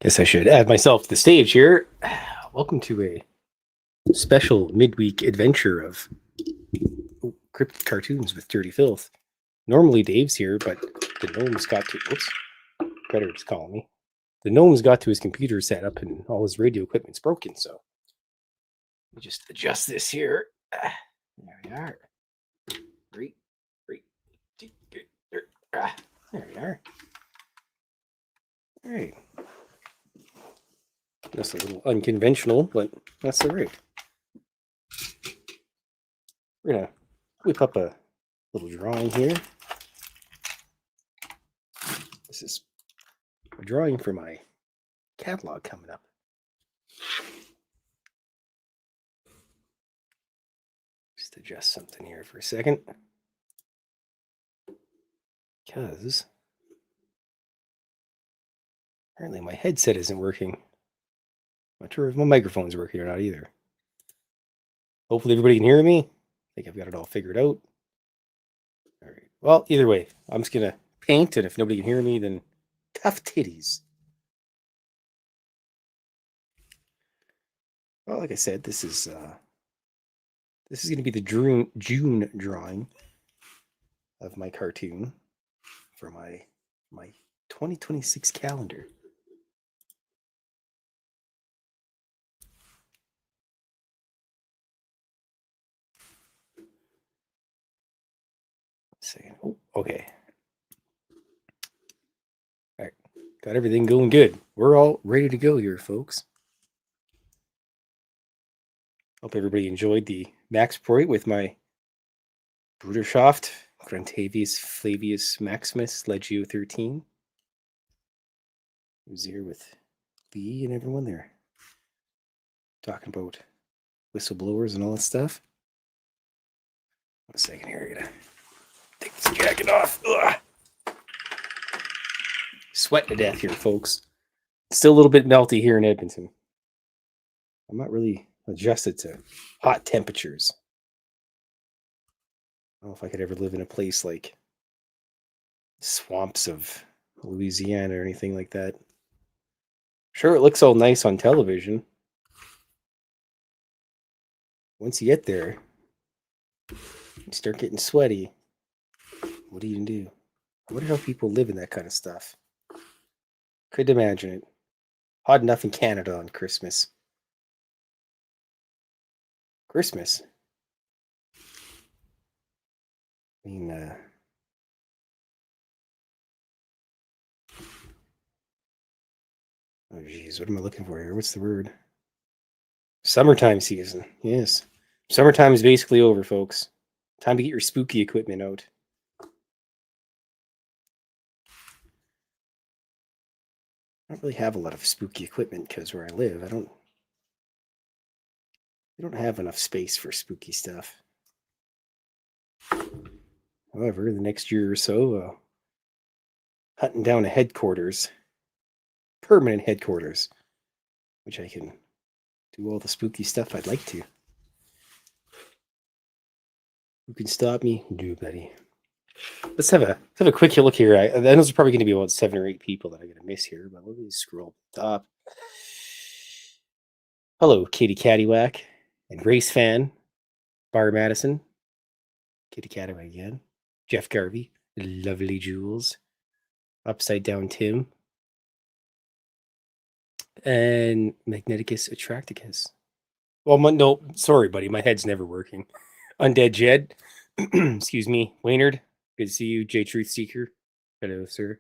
Guess I should add myself to the stage here. Welcome to a special midweek adventure of cryptic cartoons with Dirty Filth. Normally Dave's here, but the gnomes got to. Whoops, Predator's calling me. The gnomes got to his computer setup and all his radio equipment's broken. So let me just adjust this here. There we are. There we are. All right. That's a little unconventional, but that's all right. We're gonna whip up a little drawing here. This is a drawing for my catalog coming up. Just adjust something here for a second. Because apparently my headset isn't working. I'm not sure if my microphone's working or not either. Hopefully everybody can hear me. I think I've got it all figured out. All right. Well, either way, I'm just going to paint, and if nobody can hear me, then tough titties. Well, like I said, this is going to be the June drawing of my cartoon for my 2026 calendar. Second. Oh, okay. All right. Got everything going good. We're all ready to go here, folks. Hope everybody enjoyed the Max Proit with my Bruderschaft, Grantavius Flavius Maximus Legio 13. He was here with Lee and everyone there. Talking about whistleblowers and all that stuff. One second here, I gotta take this jacket off. Ugh. Sweating to death here, folks. Still a little bit melty here in Edmonton. I'm not really adjusted to hot temperatures. I don't know if I could ever live in a place like swamps of Louisiana or anything like that. Sure, it looks all nice on television. Once you get there, you start getting sweaty. What do you do? I wonder how people live in that kind of stuff. Couldn't imagine it. Hot enough in Canada on Christmas. Christmas? I mean, oh geez, what am I looking for here? What's the word? Summertime season. Yes. Summertime is basically over, folks. Time to get your spooky equipment out. I don't really have a lot of spooky equipment because where I live, we don't have enough space for spooky stuff. However, the next year or so, hunting down a headquarters, permanent headquarters, which I can do all the spooky stuff I'd like to. Who can stop me? Nobody. Let's have a quick look here. I know there's probably going to be about 7 or 8 people that I'm going to miss here, but let me scroll to the top. Hello, Katie Caddywhack and Race Fan, Bar Madison, Katie Caddywhack again, Jeff Garvey, Lovely Jules, Upside Down Tim, and Magneticus Attracticus. Well, no, sorry, buddy, my head's never working. Undead Jed, excuse me, Waynard, good to see you. J Truth Seeker, hello, sir.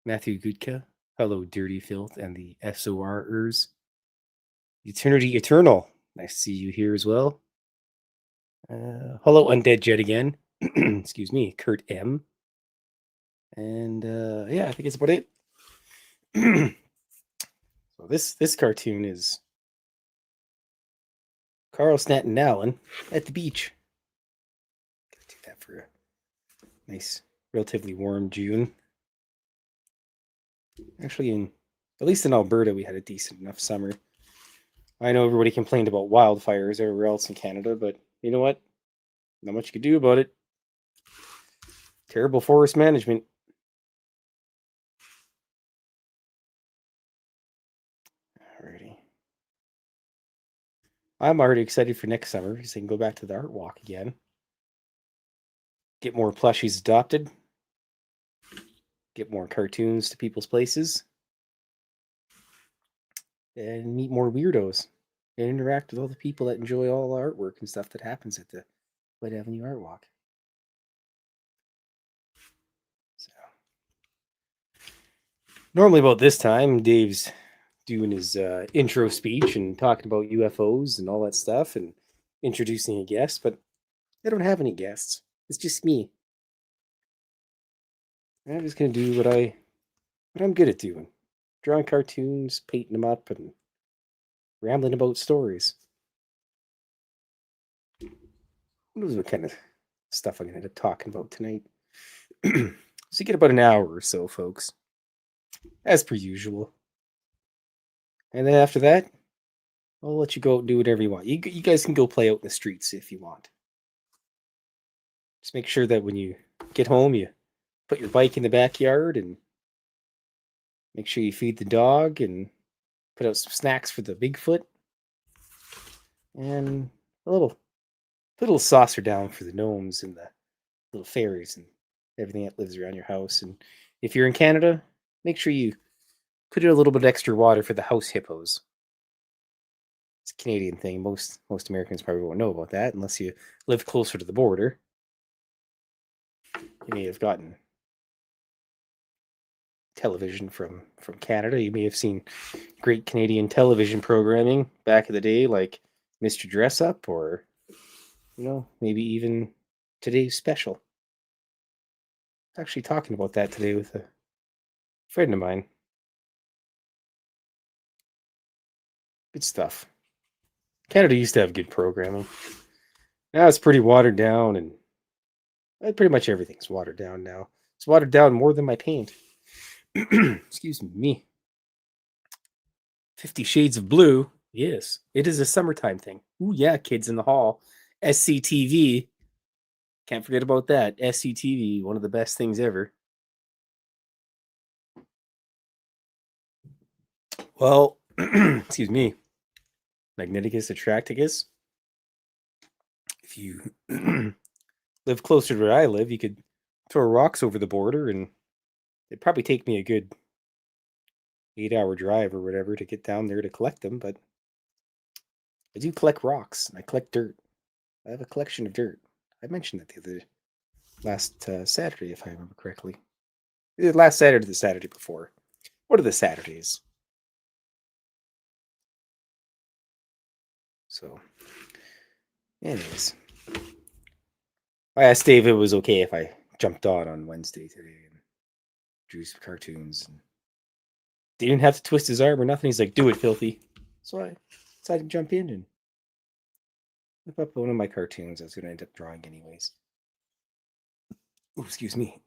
Matthew Gutka, hello, Dirty Filth, and the SORers. Eternity Eternal, nice to see you here as well. Hello, Undead Jet again. Excuse me, Kurt M. And yeah, I think it's about it. So this cartoon is Carl Stanton Allen at the beach. Gonna do that for a nice, relatively warm June. Actually, at least in Alberta, we had a decent enough summer. I know everybody complained about wildfires everywhere else in Canada, but you know what? Not much you could do about it. Terrible forest management. I'm already excited for next summer because I can go back to the art walk again. Get more plushies adopted. Get more cartoons to people's places. And meet more weirdos. And interact with all the people that enjoy all the artwork and stuff that happens at the White Avenue Art Walk. So, normally about this time, Dave's doing his intro speech and talking about UFOs and all that stuff and introducing a guest, but I don't have any guests. It's just me. I'm just gonna do what I'm good at doing. Drawing cartoons, painting them up, and rambling about stories. Who knows what kind of stuff I'm gonna end up talking about tonight. So you get about an hour or so, folks. As per usual. And then after that, I'll let you go out and do whatever you want. You guys can go play out in the streets if you want. Just make sure that when you get home, you put your bike in the backyard and make sure you feed the dog and put out some snacks for the Bigfoot and put a little saucer down for the gnomes and the little fairies and everything that lives around your house. And if you're in Canada, make sure you put in a little bit extra water for the house hippos. It's a Canadian thing. Most Americans probably won't know about that unless you live closer to the border. You may have gotten television from Canada. You may have seen great Canadian television programming back in the day, like Mr. Dress Up, or maybe even today's special. I was actually talking about that today with a friend of mine. Good stuff. Canada used to have good programming. Now it's pretty watered down, and pretty much everything's watered down now. It's watered down more than my paint. Excuse me. 50 Shades of Blue. Yes, it is a summertime thing. Ooh, yeah, kids in the hall. SCTV. Can't forget about that. SCTV, one of the best things ever. Well, excuse me. Magneticus Attracticus. If you live closer to where I live, you could throw rocks over the border, and it'd probably take me a good 8-hour drive or whatever to get down there to collect them. But I do collect rocks, and I collect dirt. I have a collection of dirt. I mentioned that the last Saturday, if I remember correctly. Either last Saturday or the Saturday before. What are the Saturdays? So, anyways, I asked Dave if it was okay if I jumped on Wednesday today and drew some cartoons. And he didn't have to twist his arm or nothing. He's like, "Do it, Filthy." So I decided to jump in and whip up one of my cartoons I was going to end up drawing anyways. Oh, excuse me.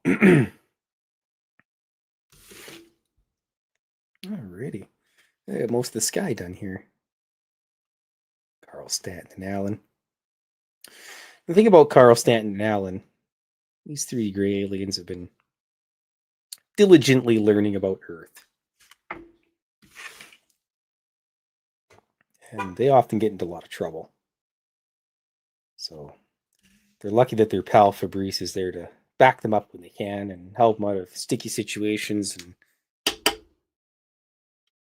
Alrighty. I got most of the sky done here. Carl Stanton and Allen. The thing about Carl Stanton and Allen, these three gray aliens have been diligently learning about Earth. And they often get into a lot of trouble. So they're lucky that their pal Fabrice is there to back them up when they can and help them out of sticky situations and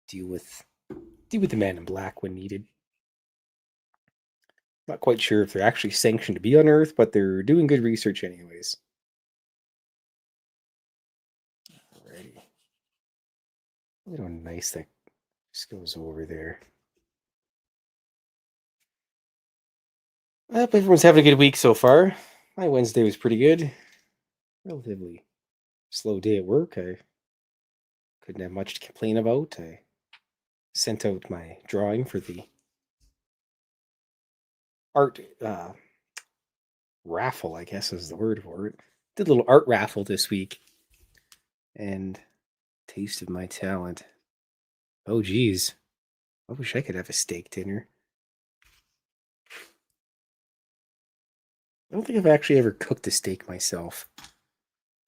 deal with the man in black when needed. Not quite sure if they're actually sanctioned to be on Earth, but they're doing good research anyways. Alrighty. Look how nice that just goes over there. I hope everyone's having a good week so far. My Wednesday was pretty good. Relatively slow day at work. I couldn't have much to complain about. I sent out my drawing for the art raffle, I guess is the word for it. Did a little art raffle this week and tasted my talent. Oh, geez. I wish I could have a steak dinner. I don't think I've actually ever cooked a steak myself.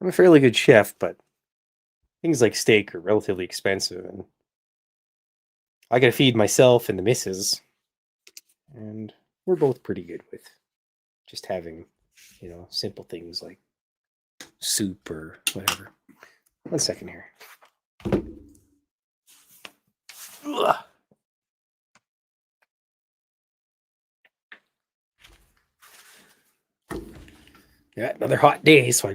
I'm a fairly good chef, but things like steak are relatively expensive, and I gotta feed myself and the missus. And we're both pretty good with just having, simple things like soup or whatever. 1 second here. Ugh. Yeah, another hot day, so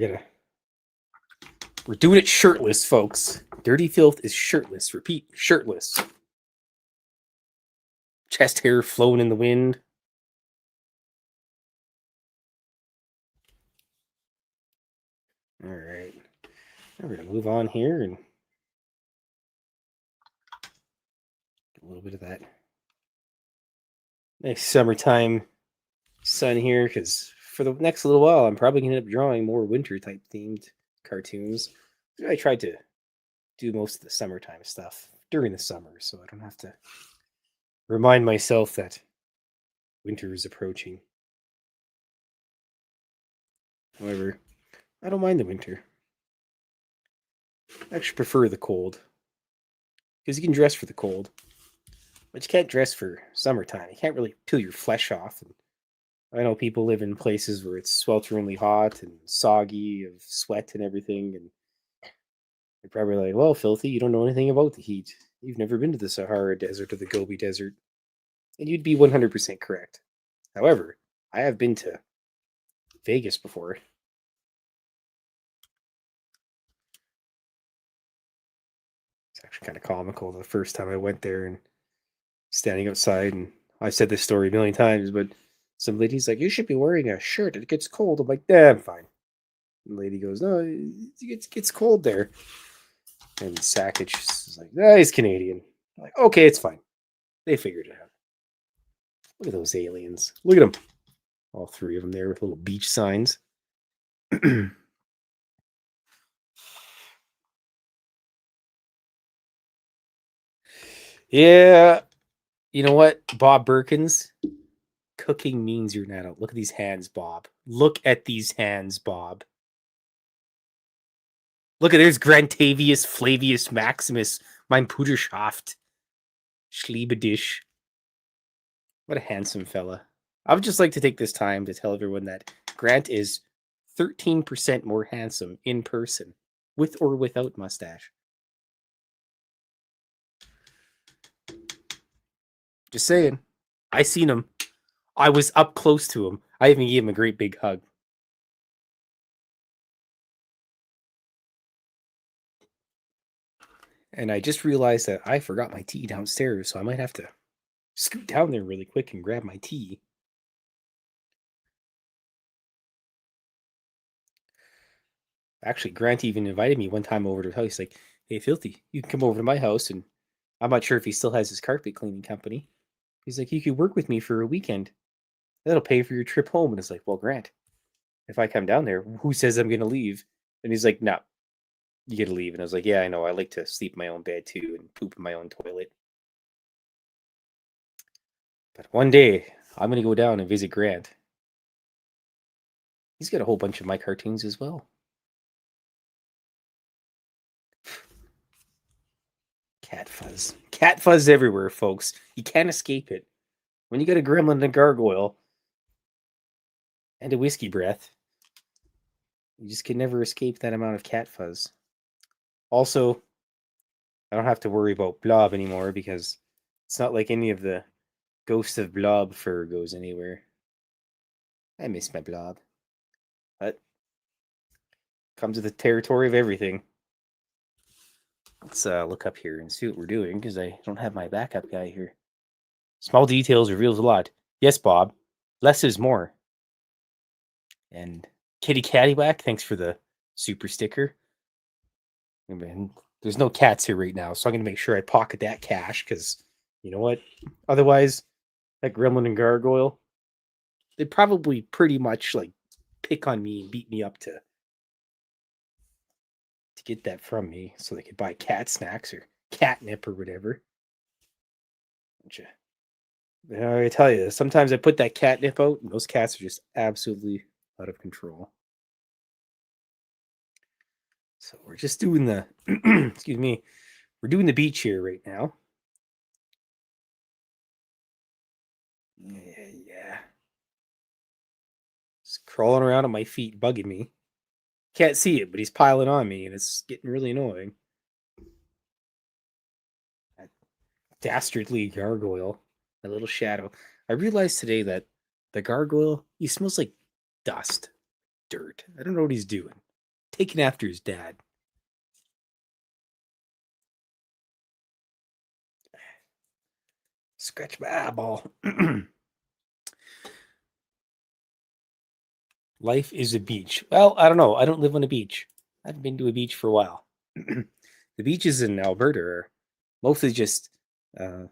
we're doing it shirtless, folks. Dirty Fylth is shirtless. Repeat, shirtless. Chest hair flowing in the wind. All right. We're going to move on here and get a little bit of that nice summertime sun here, because for the next little while, I'm probably going to end up drawing more winter type themed cartoons. I tried to do most of the summertime stuff during the summer, so I don't have to remind myself that winter is approaching. However, I don't mind the winter. I actually prefer the cold, because you can dress for the cold, but you can't dress for summertime. You can't really peel your flesh off. And I know people live in places where it's swelteringly hot and soggy of sweat and everything, and they're probably like, well, Filthy, you don't know anything about the heat. You've never been to the Sahara Desert or the Gobi Desert. And you'd be 100% correct. However, I have been to Vegas before. It's actually kind of comical the first time I went there and standing outside, and I've said this story a million times, but some lady's like, you should be wearing a shirt. It gets cold. I'm like, nah, I'm fine. And the lady goes, no, it gets cold there. And Sackage is like, nah, he's Canadian. I'm like, okay, it's fine. They figured it out. Look at those aliens. Look at them. All three of them there with little beach signs. Yeah. You know what, Bob Birkins? Cooking means you're not out. Look at these hands, Bob. Look at these hands, Bob. Look at there's Grantavius Flavius Maximus, mein Puderschaft, Schliebedisch. What a handsome fella. I would just like to take this time to tell everyone that Grant is 13% more handsome in person, with or without mustache. Just saying. I seen him. I was up close to him. I even gave him a great big hug. And I just realized that I forgot my tea downstairs, so I might have to scoot down there really quick and grab my tea. Actually, Grant even invited me one time over to his house. He's like, hey, Filthy, you can come over to my house. And I'm not sure if he still has his carpet cleaning company. He's like, you could work with me for a weekend. That'll pay for your trip home. And it's like, well, Grant, if I come down there, who says I'm going to leave? And he's like, no, you get to leave. And I was like, yeah, I know. I like to sleep in my own bed too and poop in my own toilet. But one day, I'm going to go down and visit Grant. He's got a whole bunch of my cartoons as well. Cat fuzz. Cat fuzz everywhere, folks. You can't escape it. When you got a gremlin and a gargoyle and a whiskey breath, you just can never escape that amount of cat fuzz. Also, I don't have to worry about Blob anymore because it's not like any of the Ghost of Blob fur goes anywhere. I miss my Blob. But comes with the territory of everything. Let's look up here and see what we're doing because I don't have my backup guy here. Small details reveals a lot. Yes, Bob. Less is more. And Kitty Caddywhack, thanks for the super sticker. Man, there's no cats here right now, so I'm going to make sure I pocket that cash because you know what? Otherwise, that gremlin and gargoyle, they'd probably pretty much like pick on me and beat me up to get that from me so they could buy cat snacks or catnip or whatever. I tell you, sometimes I put that catnip out and those cats are just absolutely out of control. So we're just doing the, excuse me, we're doing the beach here right now. Yeah. It's crawling around on my feet, bugging me. Can't see it, but he's piling on me, and it's getting really annoying. That dastardly gargoyle, a little shadow. I realized today that the gargoyle, he smells like dust, dirt. I don't know what he's doing. Taking after his dad. Scratch my eyeball. Life is a beach. Well, I don't know. I don't live on a beach. I haven't been to a beach for a while. The beaches in Alberta are mostly just uh,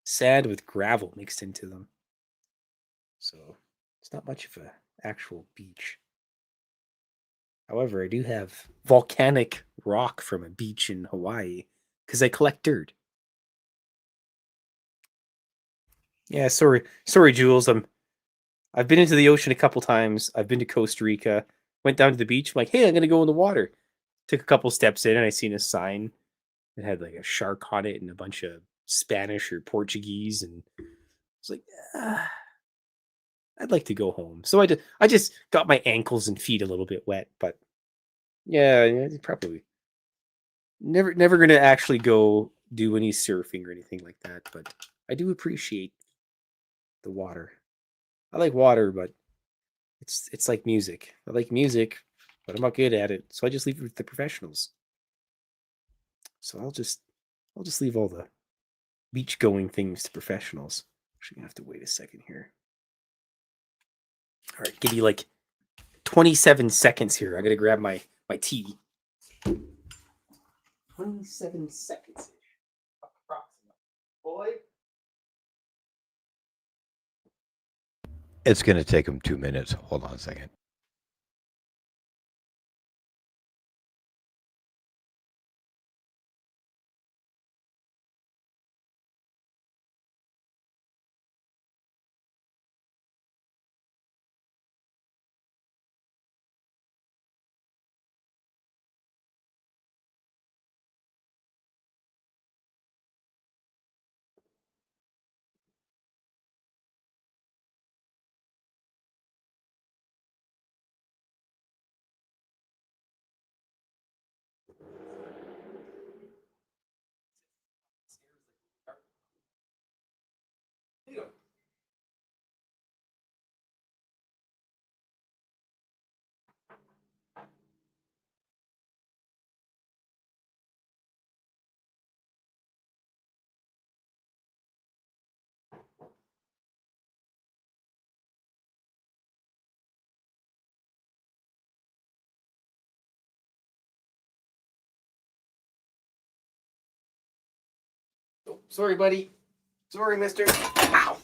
sand with gravel mixed into them. So it's not much of an actual beach. However, I do have volcanic rock from a beach in Hawaii because I collect dirt. Yeah, sorry, Jules. I've been into the ocean a couple times. I've been to Costa Rica. Went down to the beach. I'm like, hey, I'm gonna go in the water. Took a couple steps in, and I seen a sign that had like a shark on it and a bunch of Spanish or Portuguese, and I was like, I'd like to go home. So I just got my ankles and feet a little bit wet, but yeah, probably never gonna actually go do any surfing or anything like that. But I do appreciate the water. I like water, but it's like music. I like music, but I'm not good at it, so I just leave it with the professionals. So I'll just leave all the beach going things to professionals. Actually, gonna have to wait a second here. All right, give you like 27 seconds here. I gotta grab my tea. 27 seconds, approximately. Boy. It's going to take him 2 minutes. Hold on a second. Oh, sorry, buddy. Sorry, mister. Ow.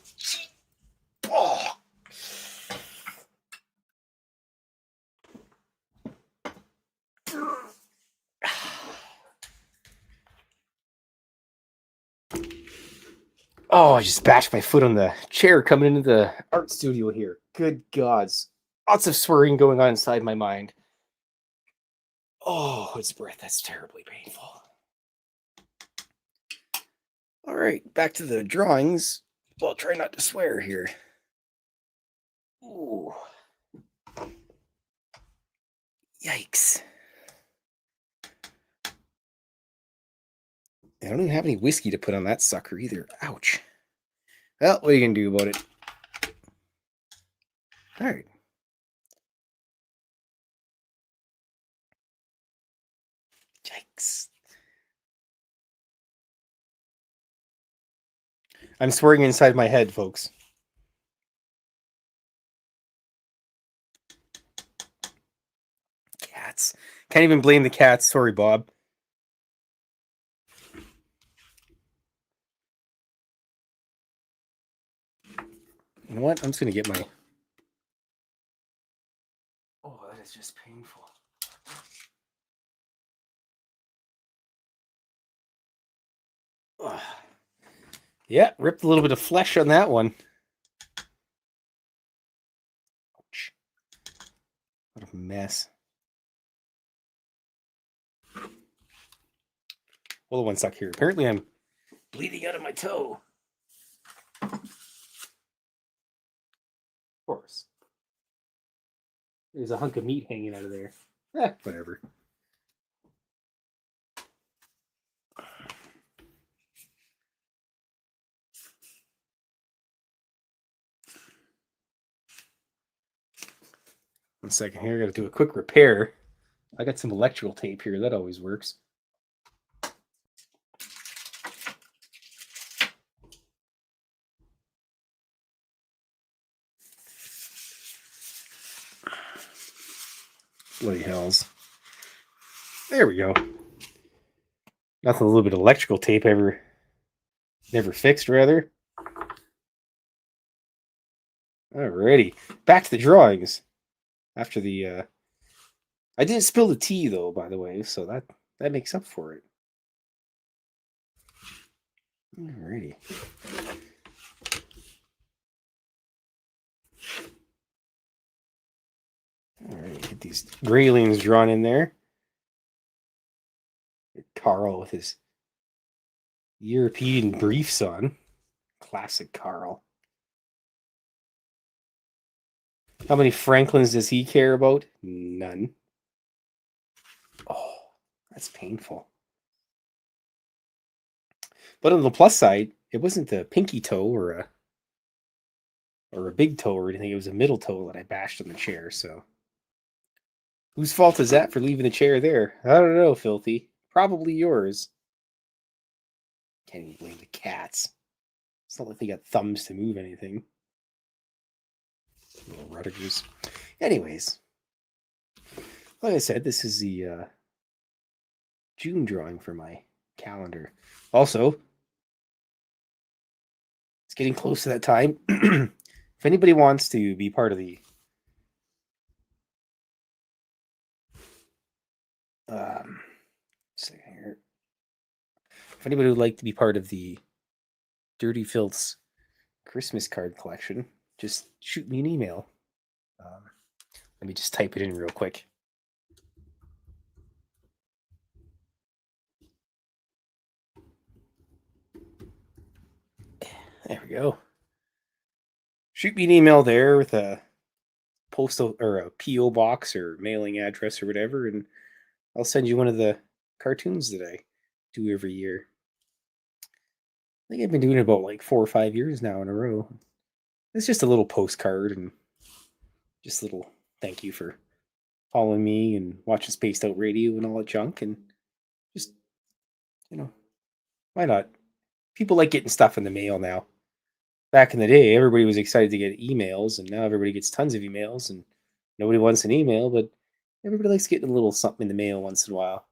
Oh. Oh, I just bashed my foot on the chair coming into the art studio here. Good gods. Lots of swearing going on inside my mind. Oh, it's breath. That's terribly painful. All right, back to the drawings. Well, try not to swear here. Ooh. Yikes. I don't even have any whiskey to put on that sucker either. Ouch. Well, what are you going to do about it? All right. Yikes. I'm swearing inside my head, folks. Cats. Can't even blame the cats. Sorry, Bob. You know what? I'm just going to get my... Oh, that is just painful. Ugh. Yeah, ripped a little bit of flesh on that one. Ouch. What a mess. Hold on one sec here. Apparently I'm bleeding out of my toe. course. There's a hunk of meat hanging out of there. Whatever. One second here. I got to do a quick repair. I got some electrical tape here. That always works. Bloody hells. There we go. Nothing a little bit of electrical tape never fixed, rather. Alrighty. Back to the drawings. After the I didn't spill the tea though, by the way, so that makes up for it. Alrighty. Alright, get these graylings drawn in there. Carl with his European briefs on. Classic Carl. How many Franklins does he care about? None. Oh, that's painful. But on the plus side, it wasn't a pinky toe or a big toe or anything. It was a middle toe that I bashed on the chair. So, whose fault is that for leaving the chair there? I don't know, Filthy. Probably yours. Can't even blame the cats. It's not like they got thumbs to move anything. Little rudders. Anyways, like I said, this is the June drawing for my calendar. Also, it's getting close to that time. If anybody wants to be part of the second here. If anybody would like to be part of the Dirty Fylth's Christmas card collection, just shoot me an email. Let me just type it in real quick. There we go. Shoot me an email there with a postal or a PO box or mailing address or whatever, and I'll send you one of the cartoons that I do every year. I think I've been doing it about like 4 or 5 years now in a row. It's just a little postcard and just a little thank you for following me and watching Spaced Out Radio and all that junk. And just, why not? People like getting stuff in the mail now. Back in the day, everybody was excited to get emails, and now everybody gets tons of emails, and nobody wants an email, but everybody likes getting a little something in the mail once in a while.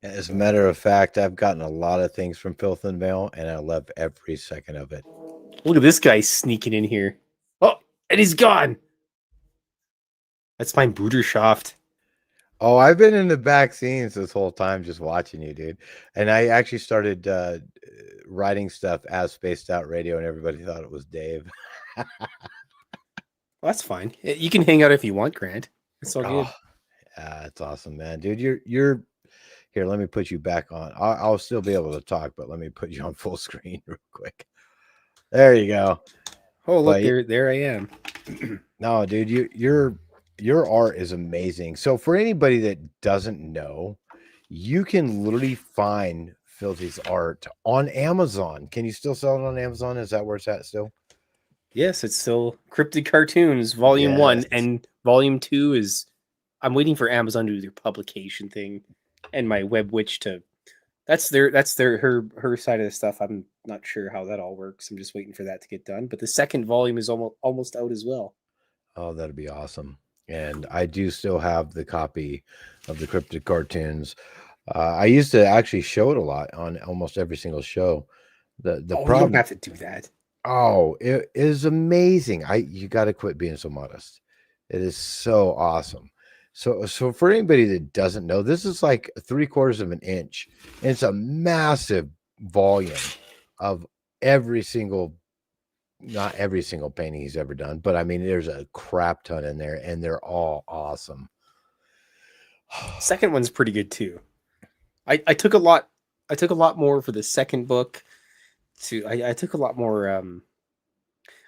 As a matter of fact, I've gotten a lot of things from Fylth and Mail, and I love every second of it. Look at this guy sneaking in here. Oh, and he's gone. That's my Bruderschaft. Oh, I've been in the back scenes this whole time just watching you, dude. And I actually started writing stuff as Spaced Out Radio, and everybody thought it was Dave. Well, that's fine. You can hang out if you want, Grant. It's all good. That's awesome, man. Dude, you're here. Let me put you back on. I'll still be able to talk, but let me put you on full screen real quick. There you go. Oh, look, there I am. No, dude, your art is amazing. So for anybody that doesn't know, you can literally find Fylthy's art on Amazon. Can you still sell it on Amazon? Is that where it's at still? Yes, it's still Cryptid Cartoons Volume 1, and Volume 2 is... I'm waiting for Amazon to do their publication thing, and my WebWitch to... That's her side of the stuff. I'm not sure how that all works. I'm just waiting for that to get done. But the second volume is almost out as well. Oh, that'd be awesome. And I do still have the copy of the Cryptid Cartoons. I used to actually show it a lot on almost every single show. The problem, you don't have to do that. Oh, it is amazing. You got to quit being so modest. It is so awesome. So for anybody that doesn't know, this is like 3/4 of an inch. And it's a massive volume of not every single painting he's ever done, but I mean, there's a crap ton in there, and they're all awesome. Second one's pretty good too. I took a lot more for the second book. I took a lot more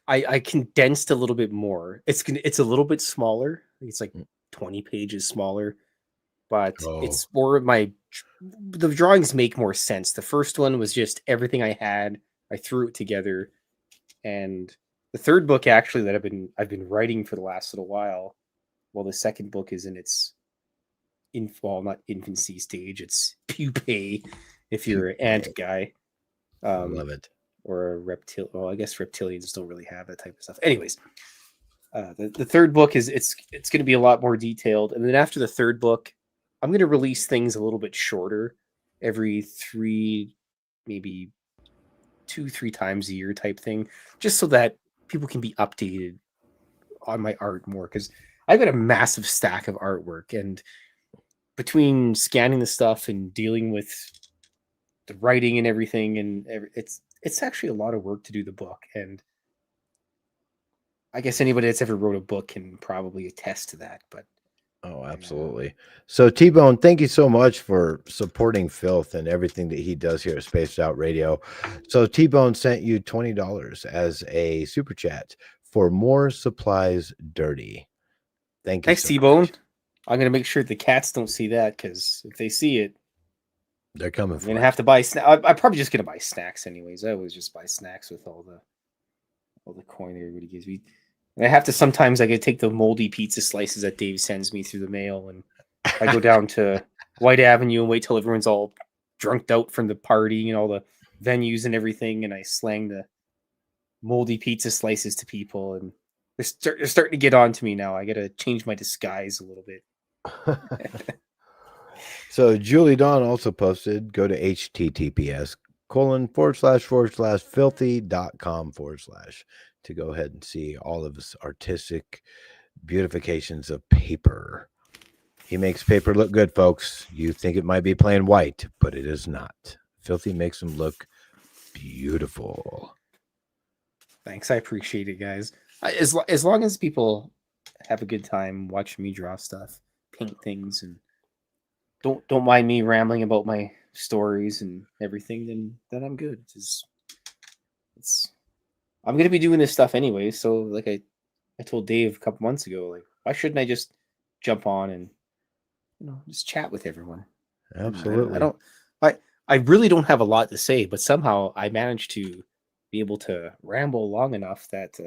I condensed a little bit more. It's a little bit smaller. It's like 20 pages smaller, but Oh, it's more of the drawings make more sense. The first one was just everything I had. I threw it together, and the third book actually that I've been writing for the last little while. Well, the second book is in its not infancy stage. It's pupae, if you're an ant pupae. guy. I Um, love it. or a reptile. Well, I guess reptilians don't really have that type of stuff. Anyways, the third book is it's going to be a lot more detailed, and then after the third book, I'm going to release things a little bit shorter, every three, maybe 2-3 times a year type thing, just so that people can be updated on my art more because I've got a massive stack of artwork, and between scanning the stuff and dealing with the writing and everything, it's actually a lot of work to do the book, and I guess anybody that's ever wrote a book can probably attest to that. But Oh, uh, absolutely. So T-Bone, thank you so much for supporting Filth and everything that he does here at Spaced Out Radio. So T-Bone sent you $20 as a super chat for more supplies dirty. Thank you thanks, so T Bone. much. I'm gonna make sure the cats don't see that because if they see it, They're coming I'm gonna for have it. to buy I'm probably just gonna buy snacks anyways. I always just buy snacks with all the coin everybody gives me. And I have to sometimes I gotta take the moldy pizza slices that Dave sends me through the mail, and I go down to White Avenue and wait till everyone's all drunked out from the party and all the venues and everything, and I slang the moldy pizza slices to people, and they're starting to get on to me now. I gotta change my disguise a little bit. So Julie Dawn also posted, go to https://filthy.com/ to go ahead and see all of his artistic beautifications of paper. He makes paper look good, folks. You think it might be plain white, but it is not. Filthy makes them look beautiful. Thanks, I appreciate it, guys. As long as people have a good time watching me draw stuff, paint things, and don't mind me rambling about my stories and everything, then I'm good. It's I'm gonna be doing this stuff anyway. So like I told Dave a couple months ago, like why shouldn't I just jump on and just chat with everyone? And I Absolutely. don't I I really don't have a lot to say, but somehow I managed to be able to ramble long enough that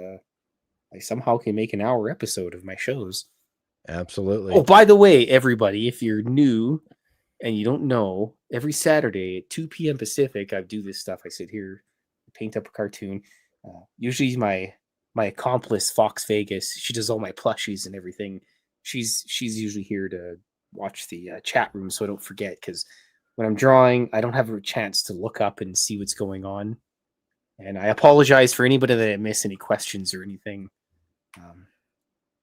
I somehow can make an hour episode of my shows. Oh, Absolutely. by the way, everybody, if you're new and you don't know, every Saturday at 2 p.m. Pacific, I do this stuff. I sit here, paint up a cartoon. Usually, my accomplice Fox Vegas, she does all my plushies and everything. She's usually here to watch the chat room, so I don't forget. Because when I'm drawing, I don't have a chance to look up and see what's going on. And I apologize for anybody that I miss any questions or anything. Um,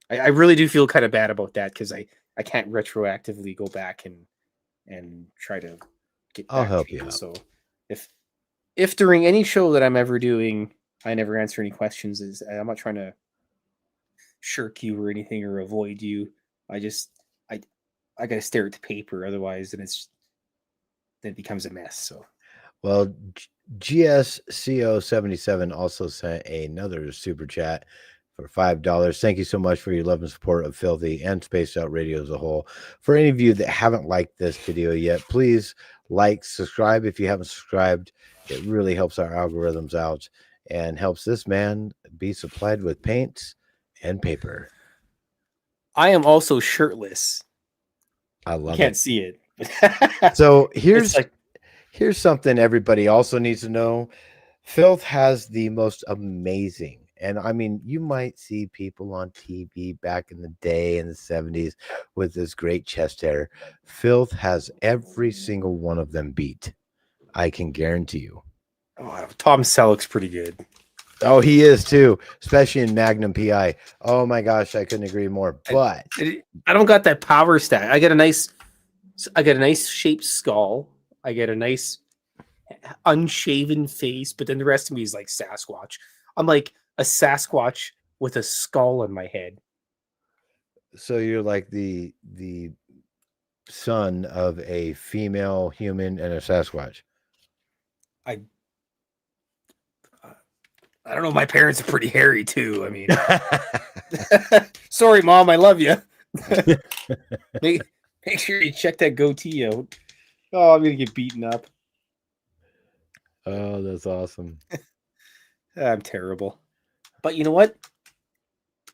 I really do feel kind of bad about that because I can't retroactively go back and try to get I'll back to help you people. out. So if if during any show that I'm ever doing, I never answer any questions, is I'm not trying to shirk you or anything or avoid you. I just I I gotta stare at the paper, otherwise then it becomes a mess. So Well, GSCO77 also sent another super chat for $5. Thank you so much for your love and support of Filthy and Spaced Out Radio as a whole. For any of you that haven't liked this video yet, please like, subscribe if you haven't subscribed. It really helps our algorithms out and helps this man be supplied with paints and paper. I am also shirtless. I You love can't it. see it. So It's like here's something everybody also needs to know. Filth has the most amazing, and I mean, you might see people on TV back in the day in the 70s with this great chest hair. Filth has every single one of them beat. I can guarantee you. Tom Selleck's pretty good. Oh, he is too, especially in Magnum PI. Oh my gosh, I couldn't agree more. I, But I don't got that power stat. I got a nice shaped skull. I get a nice unshaven face, but then the rest of me is like Sasquatch. I'm like a Sasquatch with a skull on my head. so you're like the son of a female human and a Sasquatch. I I don't know. My parents are pretty hairy too. I mean, sorry, Mom. I love you. make make sure you check that goatee out. Oh, I'm gonna get beaten up. Oh, that's awesome. I'm terrible. But you know what?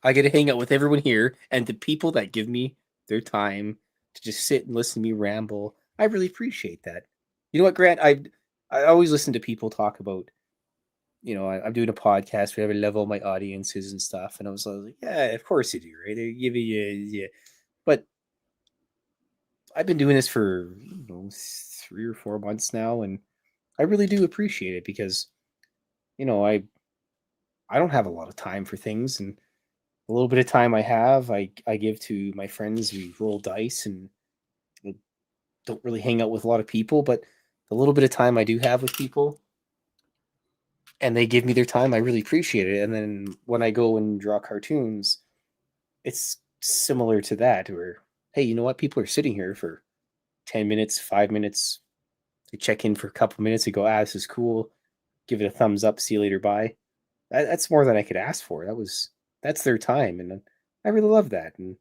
I get to hang out with everyone here and the people that give me their time to just sit and listen to me ramble. I really appreciate that. You know what, Grant? I always listen to people talk about, I'm doing a podcast where I level my audiences and stuff, and I was like, yeah, of course you do, right? They give you, yeah. But I've been doing this for 3 or 4 months now, and I really do appreciate it because you know I don't have a lot of time for things, and the little bit of time I have, I give to my friends. We roll dice and we don't really hang out with a lot of people, but the little bit of time I do have with people and they give me their time, I really appreciate it. And then when I go and draw cartoons, it's similar to that where, hey, you know what? People are sitting here for 10 minutes, 5 minutes. They check in for a couple minutes. They go, this is cool. Give it a thumbs up. See you later. Bye. That's more than I could ask for. That's their time. And I really love that. And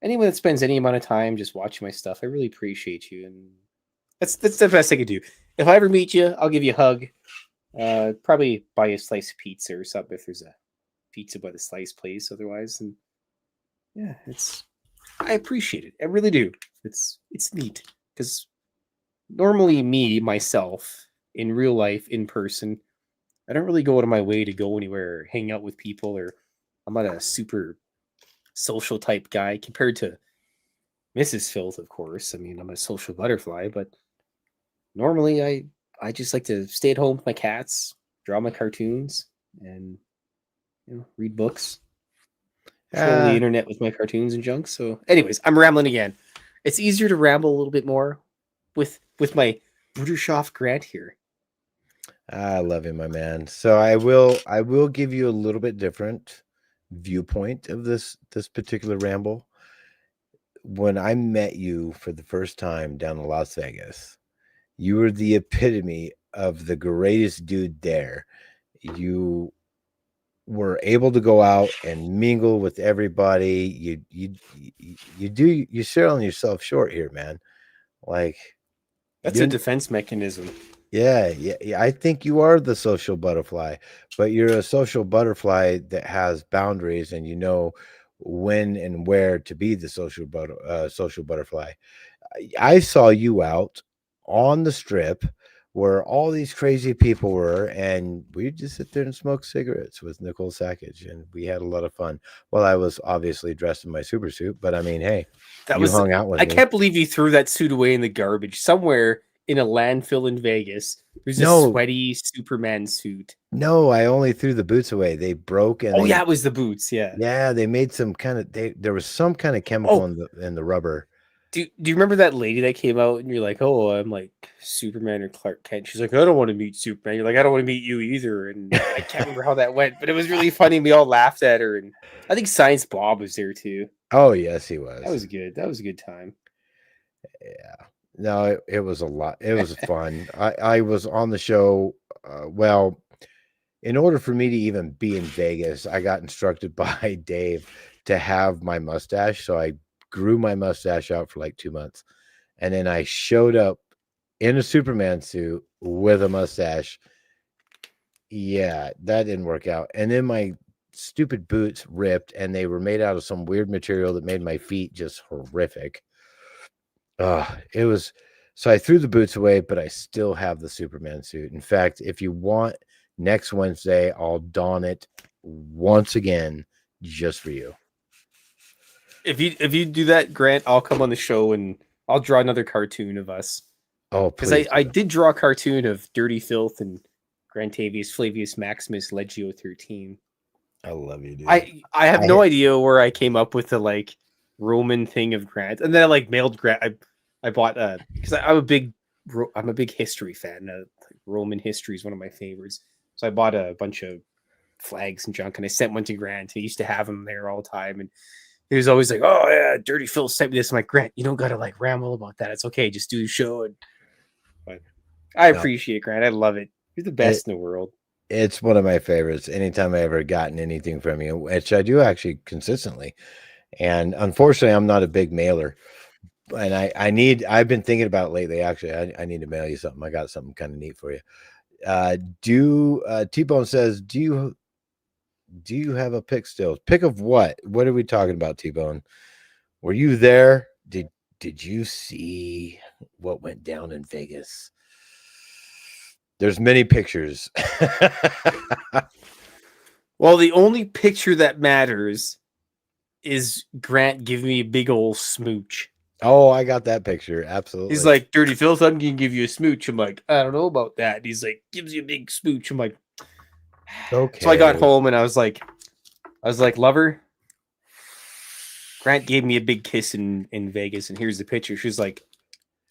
anyone that spends any amount of time just watching my stuff, I really appreciate you. And that's the best I could do. If I ever meet you, I'll give you a hug. Probably buy you a slice of pizza or something if there's a pizza by the slice place. Otherwise, and yeah, I appreciate it. I really do. It's neat because normally me myself in real life in person, I don't really go out of my way to go anywhere, or hang out with people, or I'm not a super social type guy compared to Mrs. Fylth, of course. I mean, I'm a social butterfly, but normally I just like to stay at home with my cats, draw my cartoons, and read books, troll the Ah, internet with my cartoons and junk. So, anyways, I'm rambling again. It's easier to ramble a little bit more with my Bruderschaft Grant here. I love you, my man. So I will give you a little bit different viewpoint of this particular ramble. When I met you for the first time down in Las Vegas, you were the epitome of the greatest dude there. You were able to go out and mingle with everybody. You're selling yourself short here, man. Like That's a you're defense mechanism. yeah. I think you are the social butterfly, but you're a social butterfly that has boundaries and you know when and where to be the social butterfly. I saw you out on the strip where all these crazy people were, and we just sit there and smoke cigarettes with Nicole Sackage, and we had a lot of fun. Well, I was obviously dressed in my super suit, but I mean, hey, That you was hung out with I me. can't believe you threw that suit away in the garbage somewhere in a landfill in Vegas. There's a No, sweaty Superman suit. no, I only threw the boots away. They broke, and Oh yeah, it was the boots. Yeah. they made some kind of there was some kind of chemical Oh, in the rubber. do you remember that lady that came out and you're like, oh, I'm like Superman or Clark Kent? She's like, I don't want to meet Superman. You're like, I don't want to meet you either. And I can't remember how that went, but it was really funny. We all laughed at her, and I think Science Bob was there too. Oh, yes, he That was. was good. That was a good time. Yeah. No, it was a lot. It was fun. I was on the show. Well, in order for me to even be in Vegas, I got instructed by Dave to have my mustache. So I grew my mustache out for like 2 months. And then I showed up in a Superman suit with a mustache. Yeah, that didn't work out. And then my stupid boots ripped and they were made out of some weird material that made my feet just horrific. It was so I threw the boots away, but I still have the Superman suit. In fact, if you want next Wednesday, I'll don it once again just for you. If you do that, Grant, I'll come on the show and I'll draw another cartoon of us. Oh, Because please I do. did draw a cartoon of Dirty Filth and Grantavius Flavius Maximus Legio 13. I love you, dude. I have I no idea where I came up with the like Roman thing of Grant, and then I like mailed Grant. I bought because I'm a big history fan. Roman history is one of my favorites, so I bought a bunch of flags and junk, and I sent one to Grant. He used to have them there all the time, and he was always like, "Oh yeah, Dirty Phil sent me this." I'm like, Grant, you don't gotta like ramble about that. It's okay, just do the show. And but I no, appreciate it, Grant. I love it. You're the it best in the world. It's one of my favorites. Anytime I ever gotten anything from you, which I do actually consistently. And unfortunately, I'm not a big mailer, and I've been thinking about it lately. Actually, I need to mail you something. I got something kind of neat for you. T-Bone says, do you have a pick still? Pick of what? What are we talking about, T-Bone? Were you there? Did you see what went down in Vegas? There's many pictures. Well, the only picture that matters is Grant giving me a big old smooch. Oh, I got that picture. Absolutely. He's like, Dirty Fylth, I'm gonna give you a smooch. I'm like, I don't know about that. And he's like, gives you a big smooch. I'm like, okay. So I got home and I was like, lover, Grant gave me a big kiss in Vegas, and here's the picture. She's like,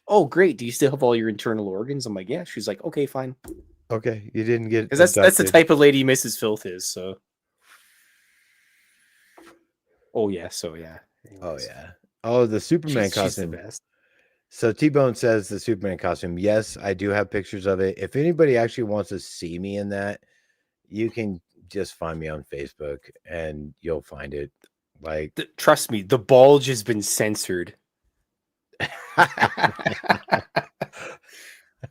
oh, great. Do you still have all your internal organs? I'm like, yeah. She's like, okay, fine. Okay, you didn't get Because that's the type of lady Mrs. Fylth is. So, oh yeah, so yeah. Oh Anyways. yeah. Oh, the Superman She's costume. the best. So T-Bone says the Superman costume. Yes, I do have pictures of it. If anybody actually wants to see me in that, you can just find me on Facebook and you'll find it. Like, Trust me, the bulge has been censored.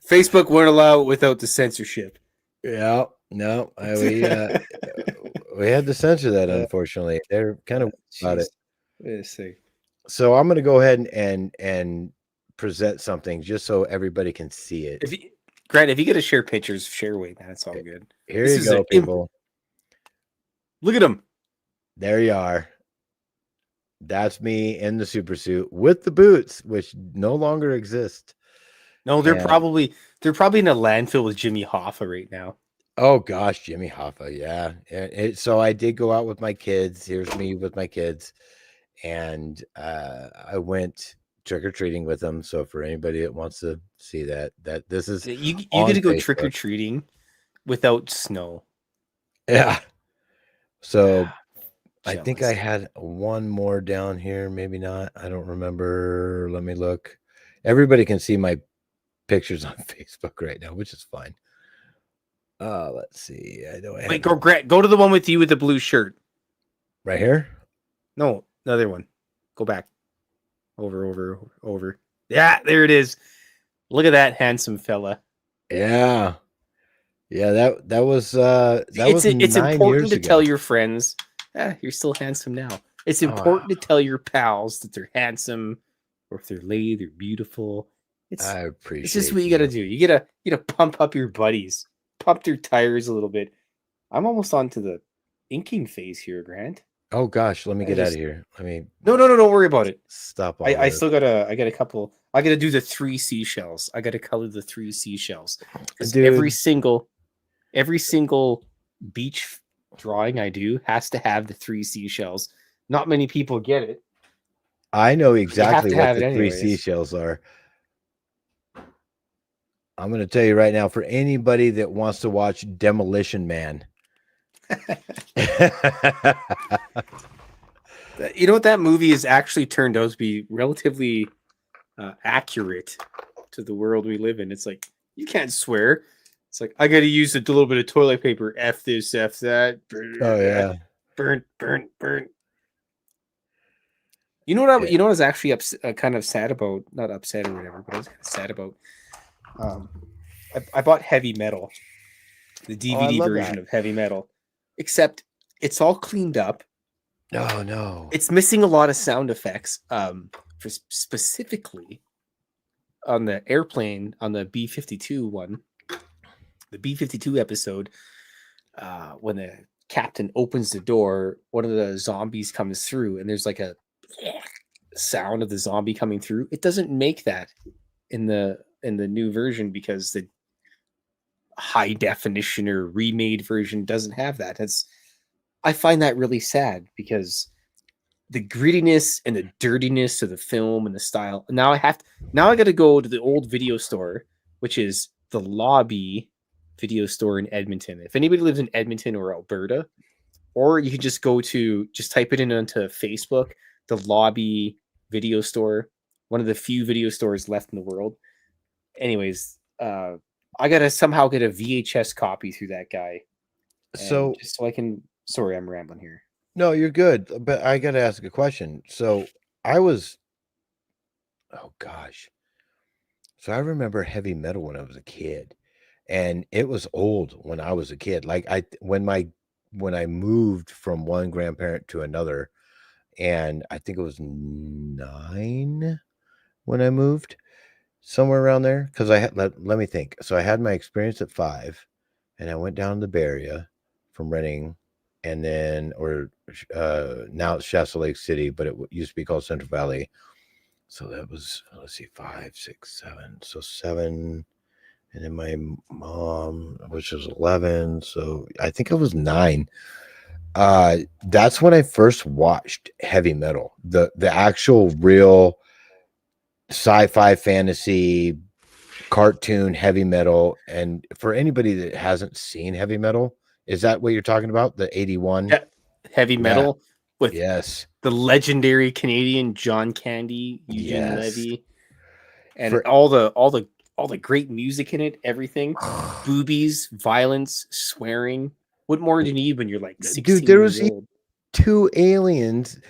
Facebook won't allow it without the censorship. yeah, no, we had to censor that. Unfortunately, they're kind of about it. Let's see. So I'm going to go ahead and present something just so everybody can see it. Grant, if you get to share pictures, share away, man. It's all good. Here you go, people. Look at them. There you are. That's me in the super suit with the boots, which no longer exist. No, they're probably in a landfill with Jimmy Hoffa right now. Oh gosh, Jimmy Hoffa, yeah. So I did go out with my kids. Here's me with my kids, and I went trick or treating with them. So for anybody that wants to see that this is you get to go trick or treating without snow. Yeah. So I think I had one more down here. Maybe not. I don't remember. Let me look. Everybody can see my pictures on Facebook right now, which is fine. Let's see. I know. Wait, go to the one with you with the blue shirt. Right here? No, another one. Go back. Over. Yeah, there it is. Look at that handsome fella. Yeah. Yeah, that was it's important to tell your friends, you're still handsome now. It's important to tell your pals that they're handsome, or if they're lady, they're beautiful. I appreciate it's just what you gotta do. You gotta pump up your buddies, pump their tires a little bit. I'm almost on to the inking phase here, Grant. Oh gosh, let me get out of here. Let me No, don't worry about it. Stop. I still gotta I got a couple. I gotta do the 3 seashells. I gotta color the 3 seashells. Every single beach drawing I do has to have the 3 seashells. Not many people get it. I know exactly what the 3 seashells are. I'm going to tell you right now, for anybody that wants to watch Demolition Man. You know what? That movie has actually turned out to be relatively accurate to the world we live in. It's like, you can't swear. It's like, I got to use a little bit of toilet paper. F this, F that. Oh, yeah. Burnt. You know what? You know what I was actually kind of sad about? Not upset or whatever, but I was kind of sad about. I bought Heavy Metal, the DVD version of Heavy Metal, except it's all cleaned up. Oh no! It's missing a lot of sound effects. For specifically on the airplane, on the B-52 one, the B-52 episode, when the captain opens the door, one of the zombies comes through, and there's like a sound of the zombie coming through. It doesn't make that in the new version because the high definition or remade version doesn't have that. I find that really sad because the grittiness and the dirtiness of the film and the style. Now I got to go to the old video store, which is the Lobby video store in Edmonton. If anybody lives in Edmonton or Alberta, or you can just type it in onto Facebook, the Lobby video store, one of the few video stores left in the world. Anyways, I gotta somehow get a VHS copy through that guy So just so I can. Sorry, I'm rambling here. no, you're good, but I got to ask a question. So I was, oh gosh, so I remember heavy metal when I was a kid, and it was old when I was a kid. Like when I moved from one grandparent to another, and I think it was 9 when I moved, somewhere around there. Because I had let me think. So I had my experience at 5, and I went down to the Bay Area from renting, and then now it's Shasta Lake City, but it used to be called Central Valley. So that was, let's see, 5, 6, 7. So 7, and then my mom, which was 11. So I think I was 9. That's when I first watched heavy metal, the actual real sci-fi fantasy cartoon heavy metal. And for anybody that hasn't seen heavy metal, is that what you're talking about? The 81? Yeah, heavy Yeah. metal with Yes. the legendary Canadian John Candy, Eugene Yes. Levy, and For all the great music in it. Everything, boobies, violence, swearing. What more do you need when you're like dude, 16 there years was old? 2 aliens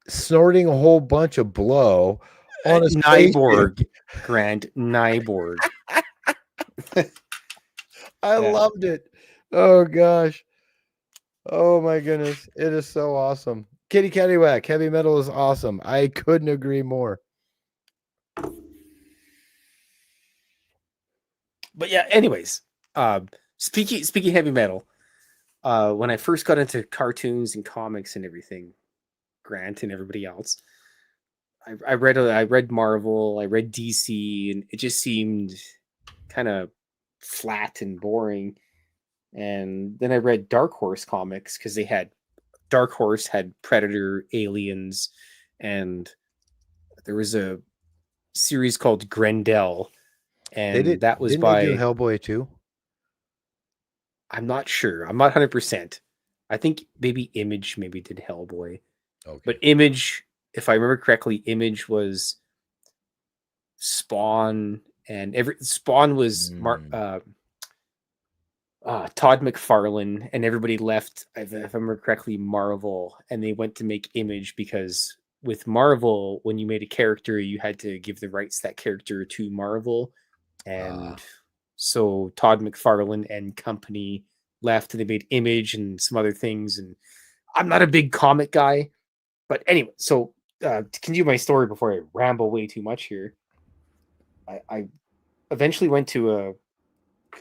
snorting a whole bunch of blow on a spaceship. Nyborg, Grant Nyborg. I Yeah. loved it. Oh gosh. Oh my goodness. It is so awesome. Kitty Caddywhack, heavy metal is awesome. I couldn't agree more. But yeah, anyways, speaking heavy metal, when I first got into cartoons and comics and everything, Grant and everybody else, I read Marvel, I read DC, and it just seemed kind of flat and boring. And then I read Dark Horse comics because Dark Horse had Predator, Aliens, and there was a series called Grendel, and that was Didn't they do by Hellboy too? I'm not sure. I'm not 100%. I think maybe Image maybe did Hellboy. Okay. But Image, if I remember correctly, Image was Spawn, and every Spawn was Mm. Todd McFarlane, and everybody left, if I remember correctly, Marvel, and they went to make Image because with Marvel, when you made a character, you had to give the rights to that character to Marvel, and so Todd McFarlane and company left, and they made Image and some other things. And I'm not a big comic guy, but anyway, so to continue my story before I ramble way too much here, I eventually went to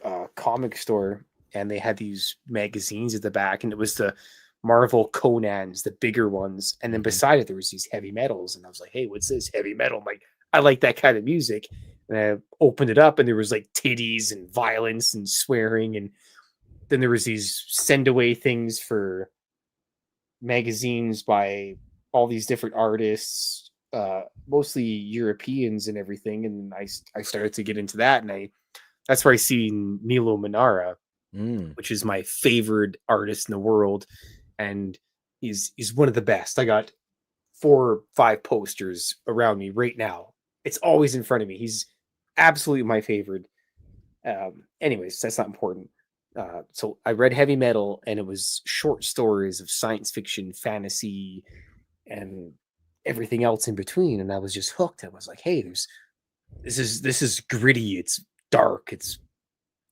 a comic store, and they had these magazines at the back, and it was the Marvel Conans, the bigger ones, and then Mhm. beside it there was these heavy metals, and I was like, "Hey, what's this heavy metal?" I'm like, "I like that kind of music," and I opened it up, and there was like titties and violence and swearing, and then there was these send away things for magazines by all these different artists, mostly Europeans and everything, and I started to get into that, and I that's where I seen Milo Manara, Mm. which is my favorite artist in the world, and he's one of the best. I got 4 or 5 posters around me right now. It's always in front of me. He's absolutely my favorite. Anyways, that's not important. So I read heavy metal, and it was short stories of science fiction, fantasy, and everything else in between. And I was just hooked. I was like, "Hey, this is gritty. It's dark. It's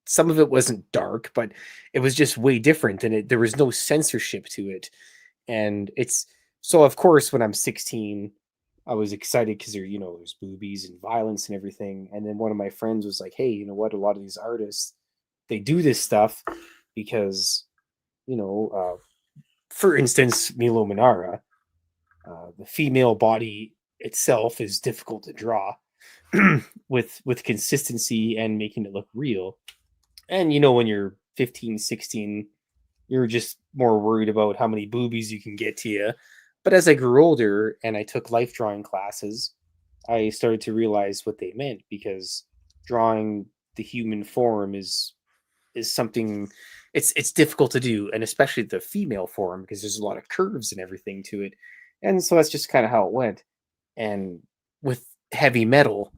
some of it wasn't dark, but it was just way different, and there was no censorship to it." And it's so of course when I'm 16, I was excited because there's boobies and violence and everything. And then one of my friends was like, "Hey, you know what? A lot of these artists they do this stuff because you know, for instance, Milo Manara, the female body itself is difficult to draw with consistency and making it look real. And when you're 15, 16, you're just more worried about how many boobies you can get to you. But as I grew older and I took life drawing classes, I started to realize what they meant, because drawing the human form is something it's difficult to do, and especially the female form, because there's a lot of curves and everything to it. And so that's just kind of how it went. And with heavy metal,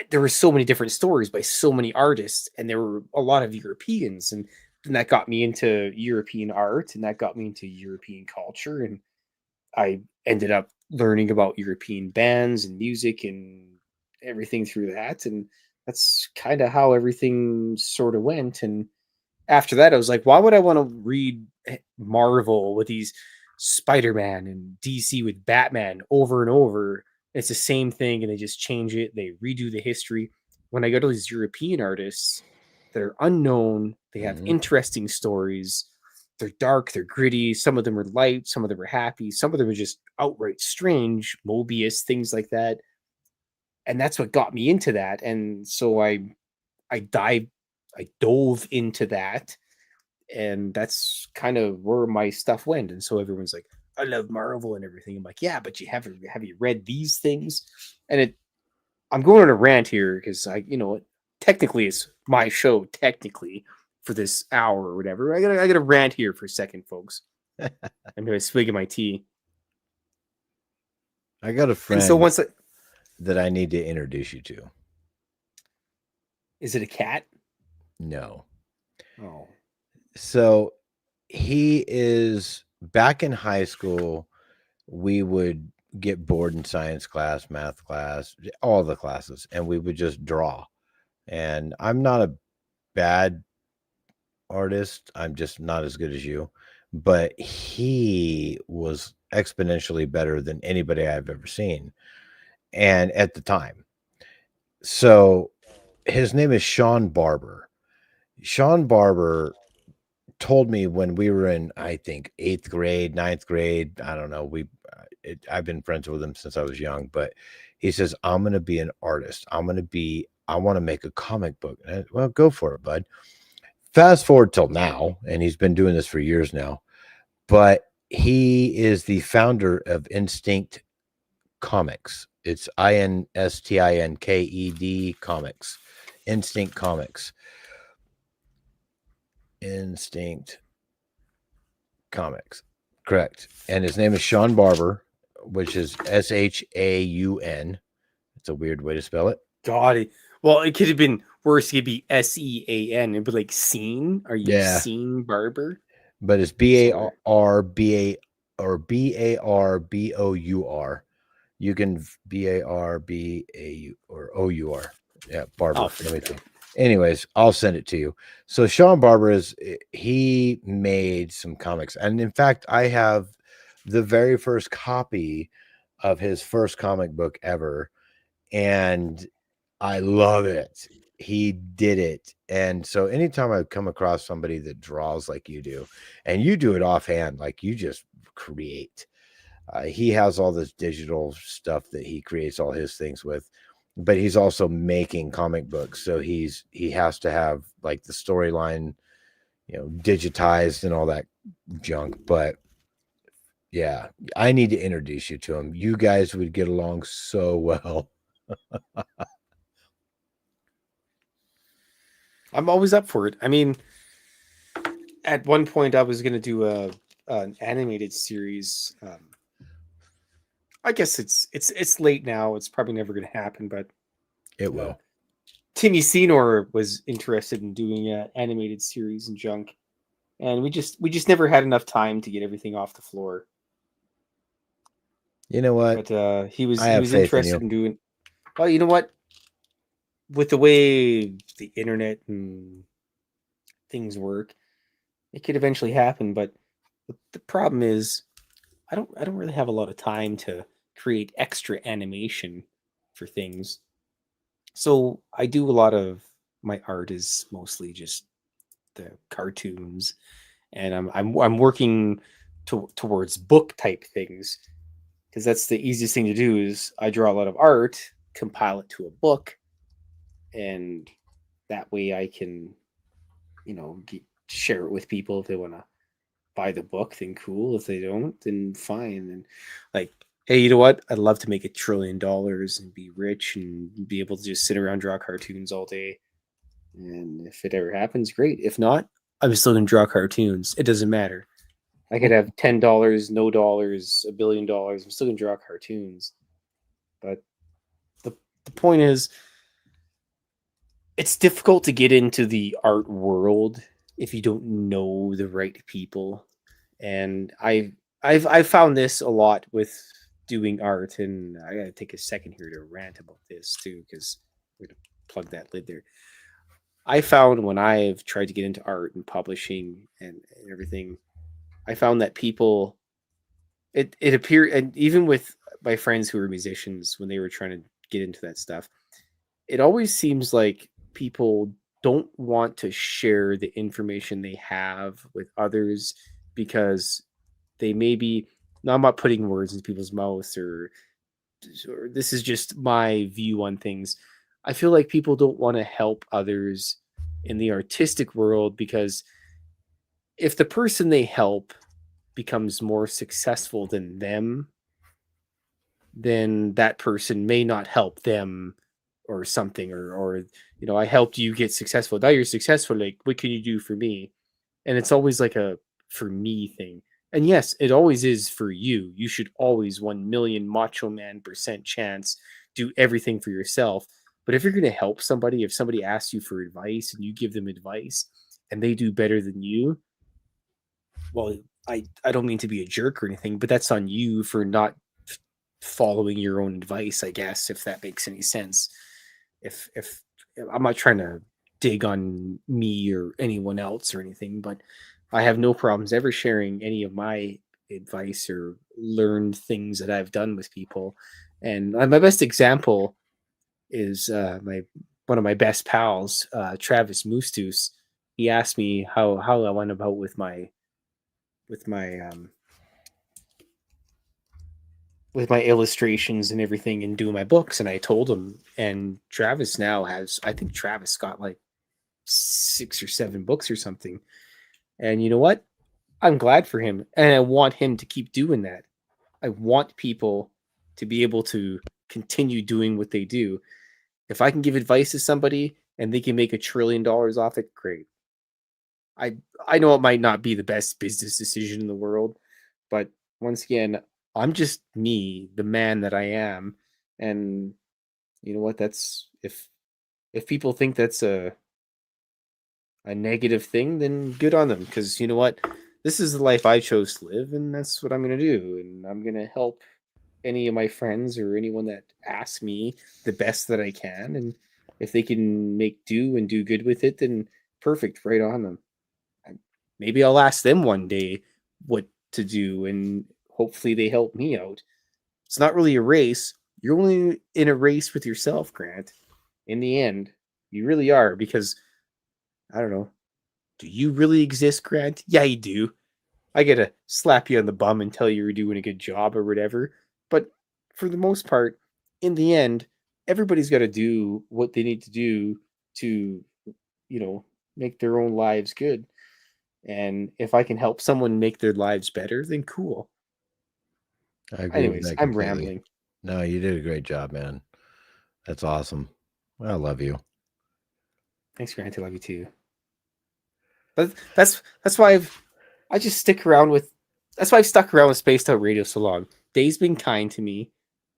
there were so many different stories by so many artists, and there were a lot of Europeans, and and that got me into European art, and that got me into European culture, and I ended up learning about European bands and music and everything through that, and that's kind of how everything sort of went. And after that, I was like, why would I want to read Marvel with these Spider-Man and DC with Batman over and over? It's the same thing, and they just change it. They redo the history. When I go to these European artists that are unknown, they have Mhm. interesting stories. They're dark, they're gritty. Some of them are light, some of them are happy, some of them are just outright strange. Mobius, things like that. And that's what got me into that. And so I I dove into that, and that's kind of where my stuff went. And so everyone's like, I love Marvel and everything. I'm like, yeah, but you haven't have you read these things? And I'm going on a rant here because technically it's my show technically for this hour or whatever. I gotta rant here for a second, folks. I'm gonna swig of my tea. I got a And so friend once that I need to introduce you to. is it a cat? No. Oh, So he is back in high school. We would get bored in science class, math class, all the classes, and we would just draw. And I'm not a bad artist. I'm just not as good as you. But he was exponentially better than anybody I've ever seen. And at the time. So his name is Sean Barber. Sean Barber told me when we were in, I think, 8th grade, 9th grade. I don't know. I've been friends with him since I was young, but he says, I'm going to be an artist. I want to make a comic book. Well, go for it, bud. Fast forward till now, and he's been doing this for years now, but he is the founder of Instinct Comics. It's INSTINKED Comics. Instinct Comics. Instinct Comics. Correct. And his name is Sean Barber, which is SHAUN. It's a weird way to spell it. God. Well, it could have been worse. It could be SEAN. It'd be like scene. Are you Yeah. scene barber? But it's So BARBA or BARBOUR. You can BARBAU or OUR. Yeah, I'll Barber. Let figure me it out. think. Anyways, I'll send it to you. So Sean Barber he made some comics. And in fact, I have the very first copy of his first comic book ever. And I love it. He did it. And so anytime I come across somebody that draws like you do, and you do it offhand, like you just create. He has all this digital stuff that he creates all his things with, but he's also making comic books. So he has to have like the storyline, digitized and all that junk. But yeah, I need to introduce you to him. You guys would get along so well. I'm always up for it. I mean, at one point I was gonna do an animated series. I guess it's late now. It's probably never gonna happen. But It uh, will. Timmy Senor was interested in doing an animated series and junk, and we just never had enough time to get everything off the floor. You know what? But he was I he have was faith in interested you. in doing. Well, you know what? With the way the internet and things work, it could eventually happen. But the problem is, I don't really have a lot of time to create extra animation for things. So I do a lot of my art is mostly just the cartoons, and I'm working towards book type things because that's the easiest thing to do. Is I draw a lot of art, compile it to a book, and that way I can share it with people if they want to buy the book, then cool. If they don't, then fine. And like, hey, you know what? I'd love to make $1 trillion and be rich and be able to just sit around draw cartoons all day. And if it ever happens, great. If not, I'm still gonna draw cartoons. It doesn't matter. I could have $10, no dollars, $1 billion. I'm still gonna draw cartoons. But the the point is, it's difficult to get into the art world if you don't know the right people. And I've found this a lot with doing art, and I gotta take a second here to rant about this too, because we're gonna plug that lid there. I found when I've tried to get into art and publishing and everything, I found that people it appeared, and even with my friends who were musicians when they were trying to get into that stuff, it always seems like people don't want to share the information they have with others because they maybe, no, I'm not putting words into people's mouths, or this is just my view on things. I feel like people don't want to help others in the artistic world because if the person they help becomes more successful than them, then that person may not help them or something, or I helped you get successful, now you're successful, like what can you do for me? And it's always like a for me thing. And yes, it always is for you. You should always 1 million macho man percent chance do everything for yourself. But if you're going to help somebody, if somebody asks you for advice and you give them advice and they do better than you, well, I don't mean to be a jerk or anything, but that's on you for not following your own advice, I guess, if that makes any sense. If I'm not trying to dig on me or anyone else or anything, but I have no problems ever sharing any of my advice or learned things that I've done with people. And my best example is my one of my best pals, Travis Moostus. He asked me how I went about with my with my illustrations and everything and doing my books, and I told him, and Travis now has, I think Travis got like 6 or 7 books or something. And you know what? I'm glad for him, and I want him to keep doing that. I want people to be able to continue doing what they do. If I can give advice to somebody and they can make $1 trillion off it, great. I I know it might not be the best business decision in the world, but once again, I'm just me, the man that I am, and you know what? That's if people think that's a negative thing, then good on them. Because you know what? This is the life I chose to live, and that's what I'm gonna do. And I'm gonna help any of my friends or anyone that asks me the best that I can. And if they can make do and do good with it, then perfect, right on them. Maybe I'll ask them one day what to do, and hopefully they help me out. It's not really a race. You're only in a race with yourself, Grant. In the end, you really are, because I don't know. Do you really exist, Grant? Yeah, you do. I gotta slap you on the bum and tell you you're doing a good job or whatever. But for the most part, in the end, everybody's got to do what they need to do to, you know, make their own lives good. And if I can help someone make their lives better, then cool. I agree with Anyways, that I'm completely. rambling. No, you did a great job, man. That's awesome. I love you. Thanks, Grant. I love you too. That's why I just stick around with. That's why I've stuck around with Spaced Out Radio so long. Dave's been kind to me.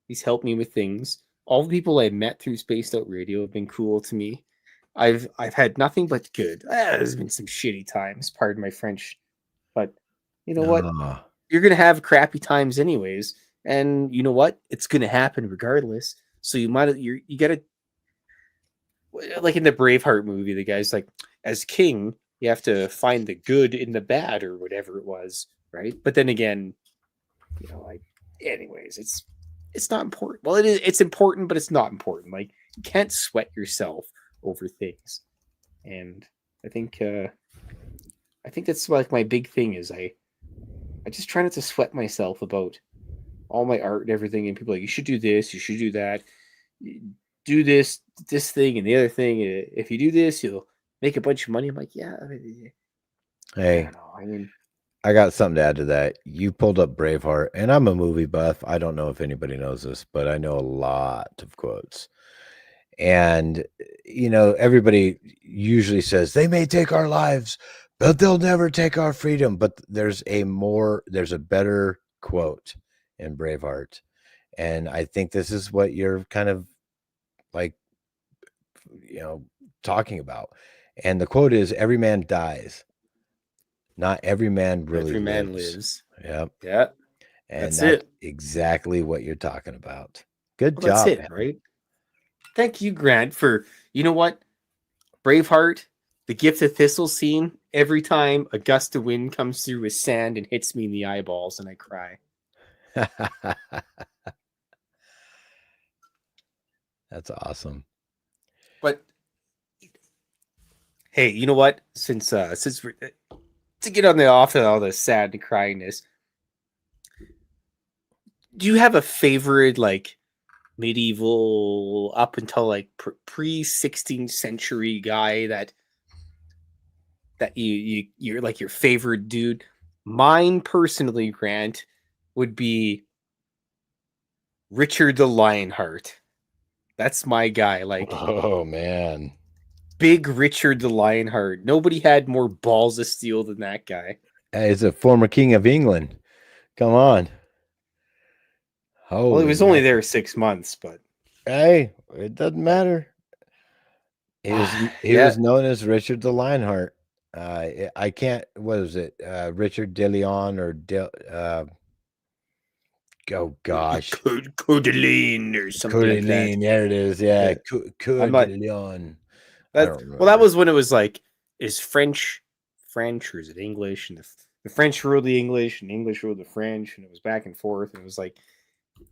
He's helped me with things. All the people I met through Spaced Out Radio have been cool to me. I've had nothing but good. There's been some shitty times, pardon my French, but you know what? Ah, You're gonna have crappy times anyways, and you know what? It's gonna happen regardless. So you gotta, like in the Braveheart movie, the guy's like, as king, you have to find the good in the bad or whatever it was, right? But then again, like, anyways, it's not important. Well, it's important, but it's not important. Like, you can't sweat yourself over things. And I think I think that's like my big thing is I just try not to sweat myself about all my art and everything. And people are like, you should do this, you should do that, do this thing and the other thing. If you do this, you'll make a bunch of money. I'm like, yeah, I hey, don't know. I mean, I got something to add to that. You pulled up Braveheart, and I'm a movie buff. I don't know if anybody knows this, but I know a lot of quotes. And, everybody usually says they may take our lives, but they'll never take our freedom. But there's a better quote in Braveheart. And I think this is what you're kind of like, talking about. And the quote is, every man dies, Not every man really Every man lives. lives. Yep. Yeah, And that's that's it. exactly what you're talking about. Good Well, that's job, it, man. right? Thank you, Grant, for you know what? Braveheart, the gift of thistle scene. Every time a gust of wind comes through with sand and hits me in the eyeballs, and I cry. That's awesome. But hey, you know what? Since we're to get on the off of all the sad and cryingness, do you have a favorite like medieval up until like pre 16th century guy that you're like your favorite dude? Mine personally, Grant, would be Richard the Lionheart. That's my guy. Like Oh man. big Richard the Lionheart. Nobody had more balls of steel than that guy. As a former king of England. Come on. Well, he Holy was only mackerel. there 6 months, but Hey, it doesn't but matter. He yeah, was known as Richard the Lionheart. I can't. What is it? Richard De Leon or oh gosh, Codeline or something like that. Coeur There it is. Yeah, Yeah, Coeur I'm de not. Leon. I That don't well, that remember. was when it was like is French or is it English? And the French ruled the English, and English ruled the French, and it was back and forth. And it was like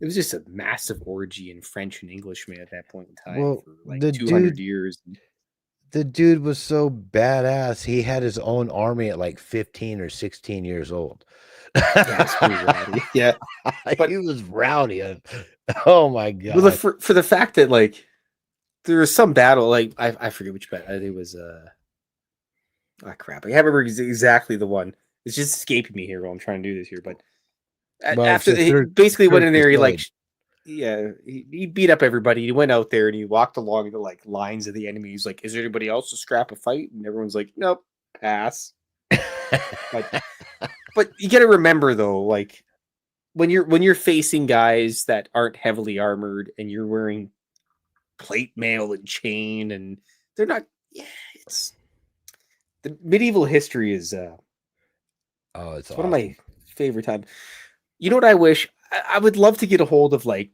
it was just a massive orgy in French and Englishmen at that point in time Well, for like 200 years. the dude was so badass. He had his own army at like 15 or 16 years old. Yeah, it's pretty rowdy. Yeah, He but was rowdy. Oh my well, god. for the fact that like there was some battle, like I forget which battle. I think it was crap. I can't remember exactly the one. It's just escaping me here while I'm trying to do this here. But Well, it's after the he third basically went third in there, he like crusade. yeah, he beat up everybody. He went out there and he walked along the like lines of the enemy. He's like, "Is there anybody else to scrap a fight?" And everyone's like, "Nope, pass." But you got to remember though, like when you're facing guys that aren't heavily armored and you're wearing plate mail and chain and they're not. Yeah, it's the medieval history is Oh, it's it's one of my awesome. favorite times. You know what I wish? I would love to get a hold of like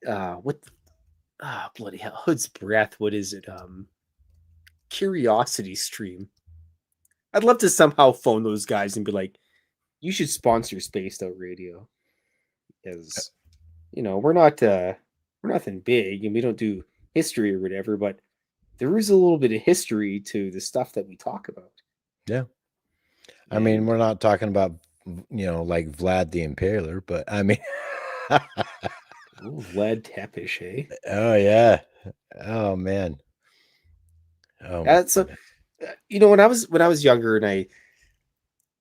what bloody hell, Hood's Breath. What is it? Curiosity Stream. I'd love to somehow phone those guys and be like, you should sponsor Spaced Out Radio because we're nothing big and we don't do history or whatever, but there is a little bit of history to the stuff that we talk about. Yeah. I mean, And we're not talking about, like Vlad the Impaler, but I mean, ooh, Vlad Tepish, eh? oh yeah. Oh man. Oh my So goodness. when I was younger and I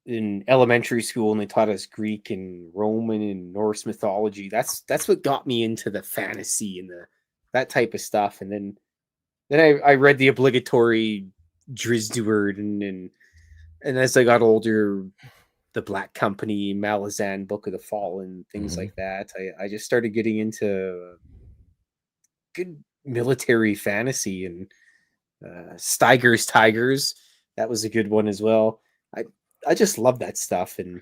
in elementary school and they taught us Greek and Roman and Norse mythology. That's what got me into the fantasy and the that type of stuff. And then I read the obligatory Drizzt and as I got older, the Black Company, Malazan, Book of the Fallen, things Hmm. like that. I just started getting into good military fantasy and Steiger's Tigers. That was a good one as well. I I just love that stuff and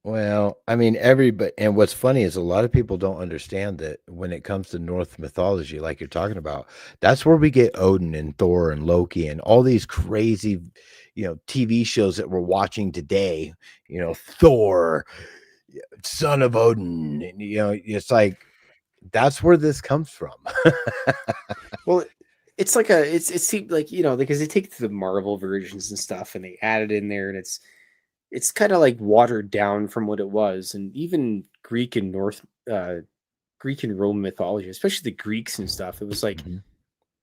Well, I mean, everybody, and what's funny is a lot of people don't understand that when it comes to Norse mythology, like you're talking about, that's where we get Odin and Thor and Loki and all these crazy, TV shows that we're watching today. Thor, son of Odin, and, it's like that's where this comes from. well, it's like it seemed like because they take the Marvel versions and stuff and they add it in there and it's kind of like watered down from what it was and even Greek and Roman mythology, especially the Greeks and stuff. It was like Mhm.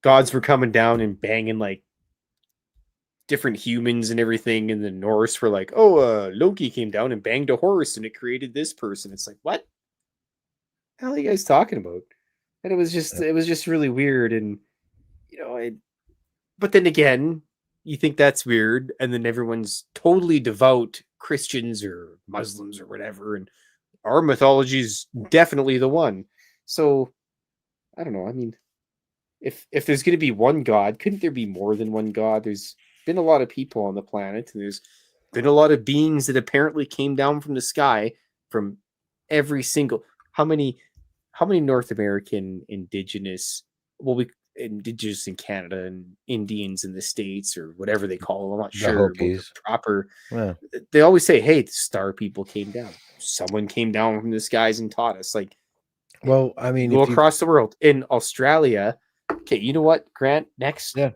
gods were coming down and banging like different humans and everything, and the Norse were like, oh, Loki came down and banged a horse and it created this person. It's like what the hell are you guys talking about? And it was just really weird and you know I but then again, you think that's weird, and then everyone's totally devout Christians or Muslims or whatever, and our mythology is definitely the one. So I don't know. I mean, if there's going to be one God, couldn't there be more than one God? There's been a lot of people on the planet, and there's been a lot of beings that apparently came down from the sky from every single. How many North American indigenous, well, we indigenous in Canada and Indians in the States or whatever they call them. I'm not The sure about the Hokies. proper. Yeah. They always say, "Hey, the star people came down. Someone came down from the skies and taught us." Like, Well, I you mean, go if you, across the world in Australia. Okay, you know what, Grant? yeah,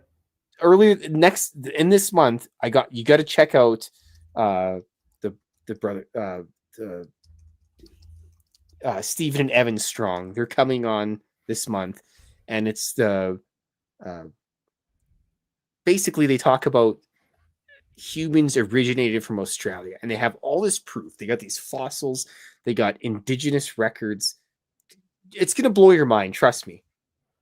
Next in this month, you got to check out uh the brother the Stephen and Evan Strong. They're coming on this month, and it's the uh, basically they talk about humans originated from Australia, and they have all this proof. They got these fossils, they got indigenous records. It's gonna blow your mind, trust me.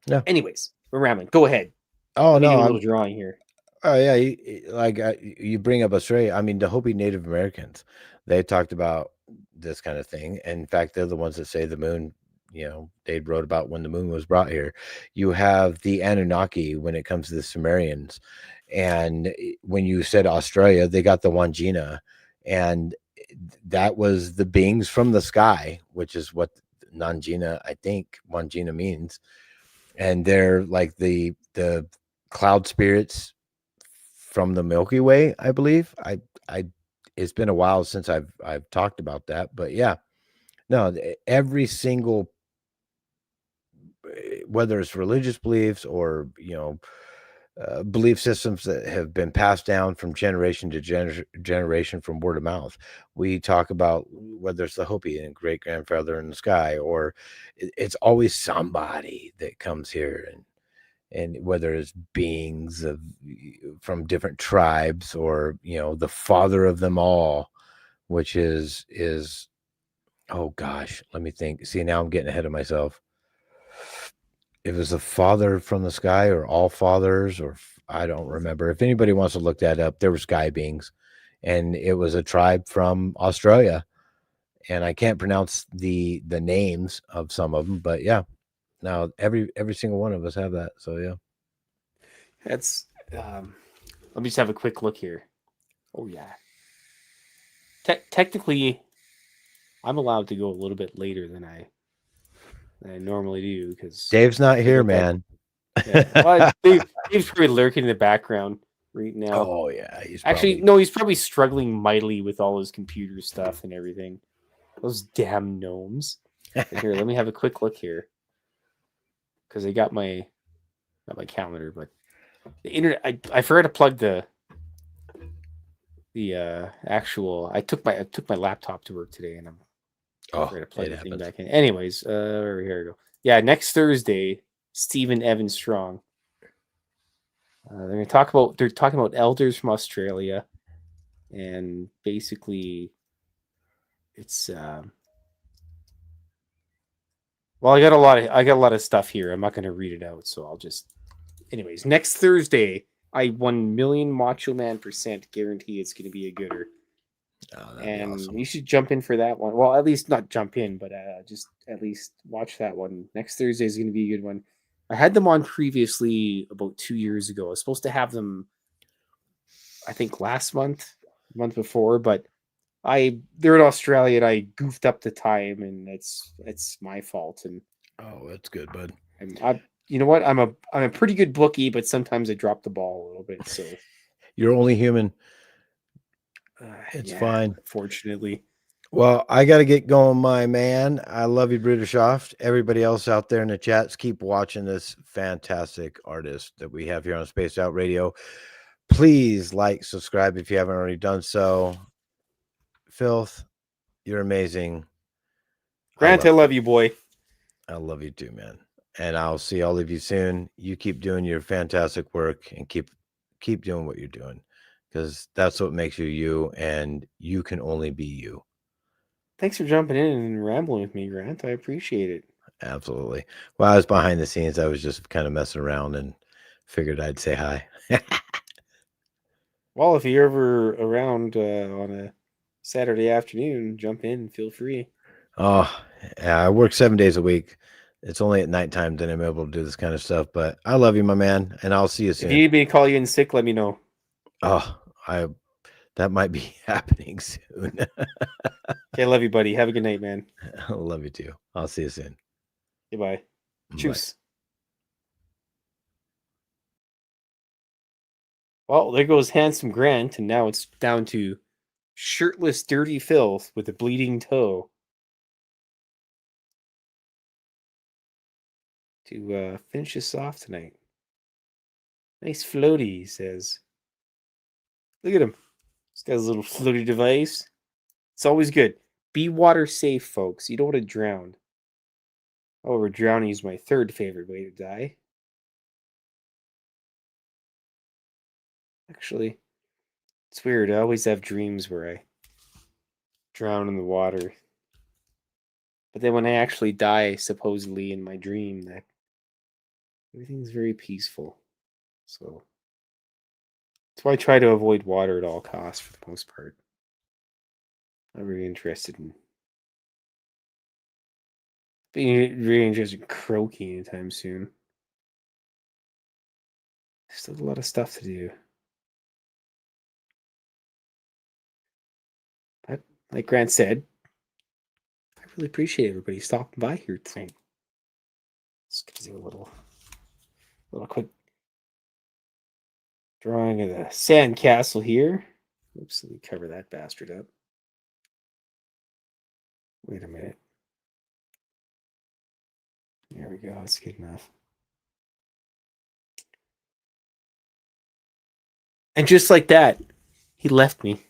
yeah. Anyways, we're rambling. Go ahead. Oh Let me no, do a little I'm. drawing here. Oh yeah, like you bring up Australia. I mean, the Hopi Native Americans, they talked about this kind of thing. And in fact, they're the ones that say the moon. They wrote about when the moon was brought here. You have the Anunnaki when it comes to the Sumerians, and when you said Australia, they got the Wangina, and that was the beings from the sky, which is what Nangina, I think Wangina means, and they're like the cloud spirits from the Milky Way, I believe. I it's been a while since I've talked about that, but yeah, no, every single, whether it's religious beliefs or belief systems that have been passed down from generation to generation from word of mouth. We talk about whether it's the Hopi and great grandfather in the sky, or it's always somebody that comes here, and whether it's beings from different tribes, or the father of them all, which is oh gosh, let me think. See, now I'm getting ahead of myself. It was the father from the sky, or all fathers, or I don't remember. If anybody wants to look that up, there were sky beings, and it was a tribe from Australia, and I can't pronounce the names of some of them, but yeah, now every single one of us have that. So yeah. That's let me just have a quick look here. Oh yeah. Technically, I'm allowed to go a little bit later than I normally do because Dave's not here, man. Yeah, well, Dave's probably lurking in the background right now. Oh yeah, he's Actually, probably. no, he's probably struggling mightily with all his computer stuff and everything. Those damn gnomes. But here, let me have a quick look here because I got my not my calendar, but the internet. I forgot to plug the actual. I took my laptop to work today, and I forgot to plug the thing back in. Anyways, here we go. Yeah, next Thursday, Stephen Evan Strong. They're talking about elders from Australia, and basically, it's well, I got a lot of stuff here. I'm not going to read it out, so I'll just. Anyways, next Thursday, I 1,000,000 Macho Man % guarantee it's going to be a gooder. Oh, And awesome. you should jump in for that one. Well, at least not jump in, but just at least watch that one. Next Thursday is going to be a good one. I had them on previously about 2 years ago. I was supposed to have them, I think, last month before, but they're in Australia and I goofed up the time, and it's my fault. And Oh, that's good, bud. I you know what? I'm a pretty good bookie, but sometimes I drop the ball a little bit. So You're only human. It's fine. Unfortunately. Well, I got to get going, my man. I love you, Brudershoft. Everybody else out there in the chats, keep watching this fantastic artist that we have here on Spaced Out Radio. Please like, subscribe if you haven't already done so. Fylth, you're amazing. Grant, I love you, boy. I love you too, man. And I'll see all of you soon. You keep doing your fantastic work, and keep doing what you're doing, because that's what makes you you, and you can only be you. Thanks for jumping in and rambling with me, Grant. I appreciate it. Absolutely. Well, I was behind the scenes. I was just kind of messing around and figured I'd say hi. Well, if you're ever around on a Saturday afternoon, jump in and feel free. Oh, yeah, I work 7 days a week. It's only at nighttime that I'm able to do this kind of stuff. But I love you, my man, and I'll see you soon. If you need me to call you in sick, let me know. Oh, That might be happening soon. Okay, I love you, buddy. Have a good night, man. I love you too. I'll see you soon. Goodbye. Bye. Cheers. Well, there goes handsome Grant, and now it's down to shirtless, dirty Fylth with a bleeding toe to finish this off tonight. Nice floaty, he says. Look at him. He's got his little floaty device. It's always good. Be water safe, folks. You don't want to drown. However, drowning is my third favorite way to die. Actually, it's weird. I always have dreams where I drown in the water. But then when I actually die, supposedly in my dream, that everything's very peaceful. So that's why I try to avoid water at all costs for the most part. I'm really interested in being really interested in croaking anytime soon. Still a lot of stuff to do. But like Grant said, I really appreciate everybody stopping by here tonight. Just gonna do a little quick drawing of the sand castle here. Oops, let me cover that bastard up. Wait a minute. There we go. That's good enough. And just like that, he left me.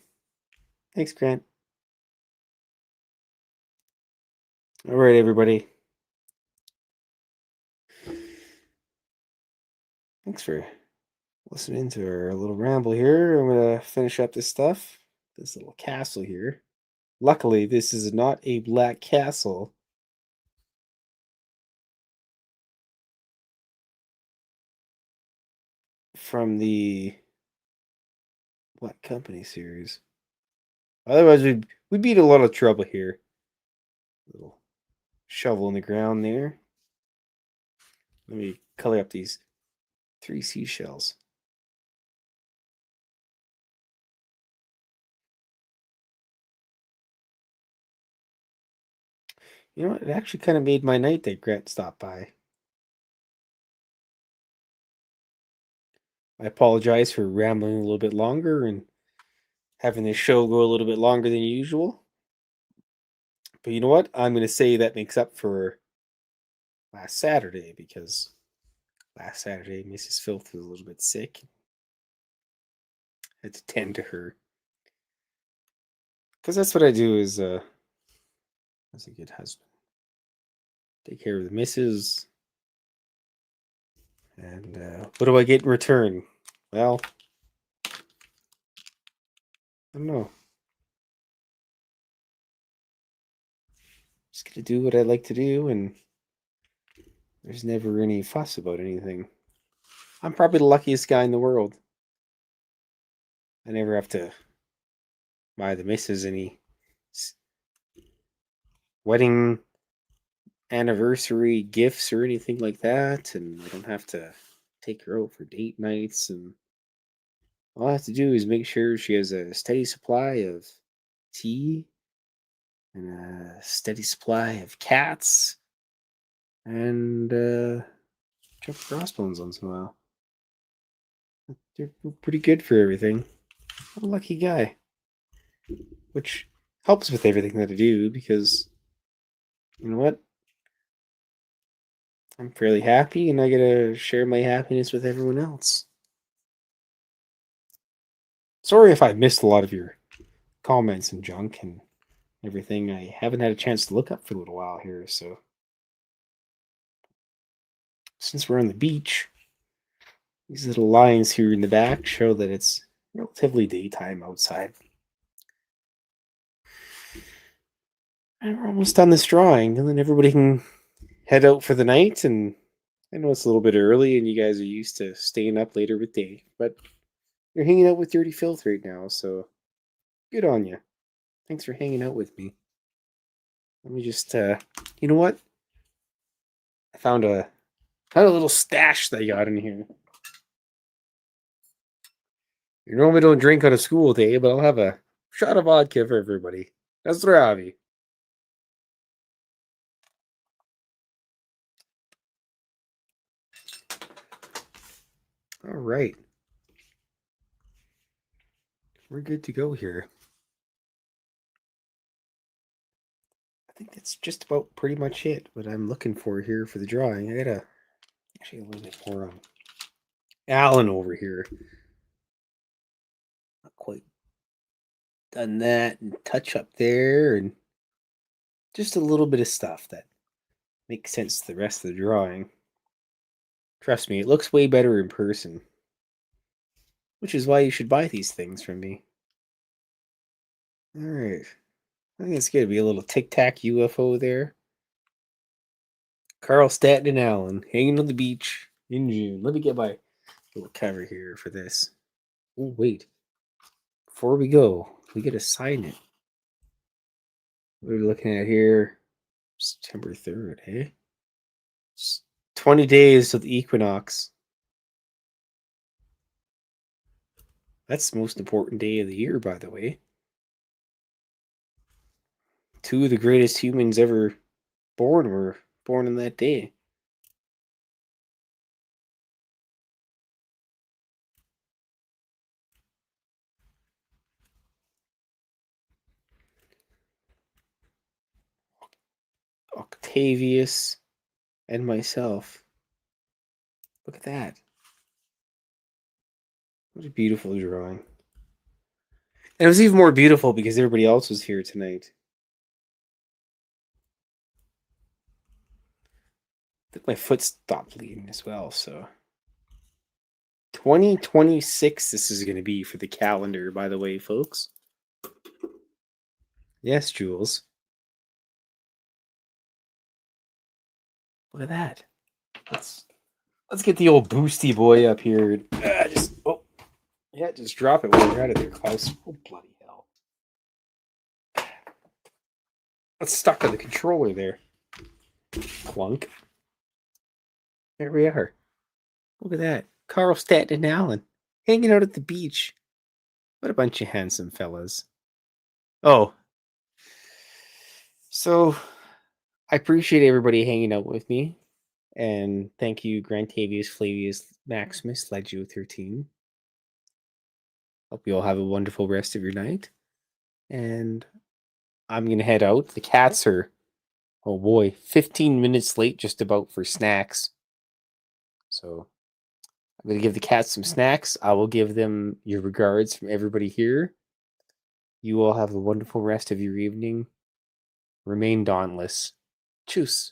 Thanks, Grant. All right, everybody. Thanks for listening to our little ramble here. I'm going to finish up this stuff. This little castle here. Luckily, this is not a black castle. From the Black Company series. Otherwise, we'd be in a lot of trouble here. Little shovel in the ground there. Let me color up these 3 seashells. You know what? It actually kind of made my night that Grant stopped by. I apologize for rambling a little bit longer and having this show go a little bit longer than usual. But you know what? I'm going to say that makes up for last Saturday, because last Saturday Mrs. Fylth was a little bit sick. I had to tend to her. Because that's what I do as a good husband. Take care of the missus. And what do I get in return? Well, I don't know. Just gonna do what I like to do, and there's never any fuss about anything. I'm probably the luckiest guy in the world. I never have to buy the missus any wedding anniversary gifts or anything like that, and I don't have to take her out for date nights, and all I have to do is make sure she has a steady supply of tea and a steady supply of cats and jump crossbones once in a while. They're pretty good for everything. I'm a lucky guy, which helps with everything that I do, because you know what? I'm fairly happy, and I get to share my happiness with everyone else. Sorry if I missed a lot of your comments and junk and everything. I haven't had a chance to look up for a little while here, so since we're on the beach, these little lines here in the back show that it's relatively daytime outside. And we're almost done this drawing, and then everybody can head out for the night. And I know it's a little bit early, and you guys are used to staying up later with Dave, but you're hanging out with Dirty Fylth right now, so good on you. Thanks for hanging out with me. Let me just, you know what? I found a little stash that I got in here. You normally don't drink on a school day, but I'll have a shot of vodka for everybody. That's Ravi. All right. We're good to go here. I think that's just about pretty much it. What I'm looking for here for the drawing. I gotta actually a little bit more Alan over here. Not quite done that, and touch up there, and just a little bit of stuff that makes sense to the rest of the drawing. Trust me, it looks way better in person. Which is why you should buy these things from me. Alright. I think it's gonna be a little tic-tac UFO there. Carl Staten and Allen hanging on the beach in June. Let me get my little cover here for this. Oh, wait. Before we go, we gotta sign it. We're looking at here September 3rd, eh? It's 20 days of the equinox. That's the most important day of the year, by the way. Two of the greatest humans ever born were born on that day. Octavius and myself. Look at that. What a beautiful drawing. And it was even more beautiful because everybody else was here tonight. I think my foot stopped bleeding as well, so 2026 this is going to be for the calendar, by the way, folks. Yes, Jules. Look at that. Let's get the old boosty boy up here. Just drop it when you're out of there, Klaus. Oh, bloody hell. It's stuck on the controller there. Clunk. There we are. Look at that. Carl Staten and Allen hanging out at the beach. What a bunch of handsome fellas. Oh. So, I appreciate everybody hanging out with me. And thank you, Grantavius Flavius Maximus, Legio 13. Hope you all have a wonderful rest of your night. And I'm going to head out. The cats are, oh boy, 15 minutes late just about for snacks. So I'm going to give the cats some snacks. I will give them your regards from everybody here. You all have a wonderful rest of your evening. Remain dauntless. Tschüss.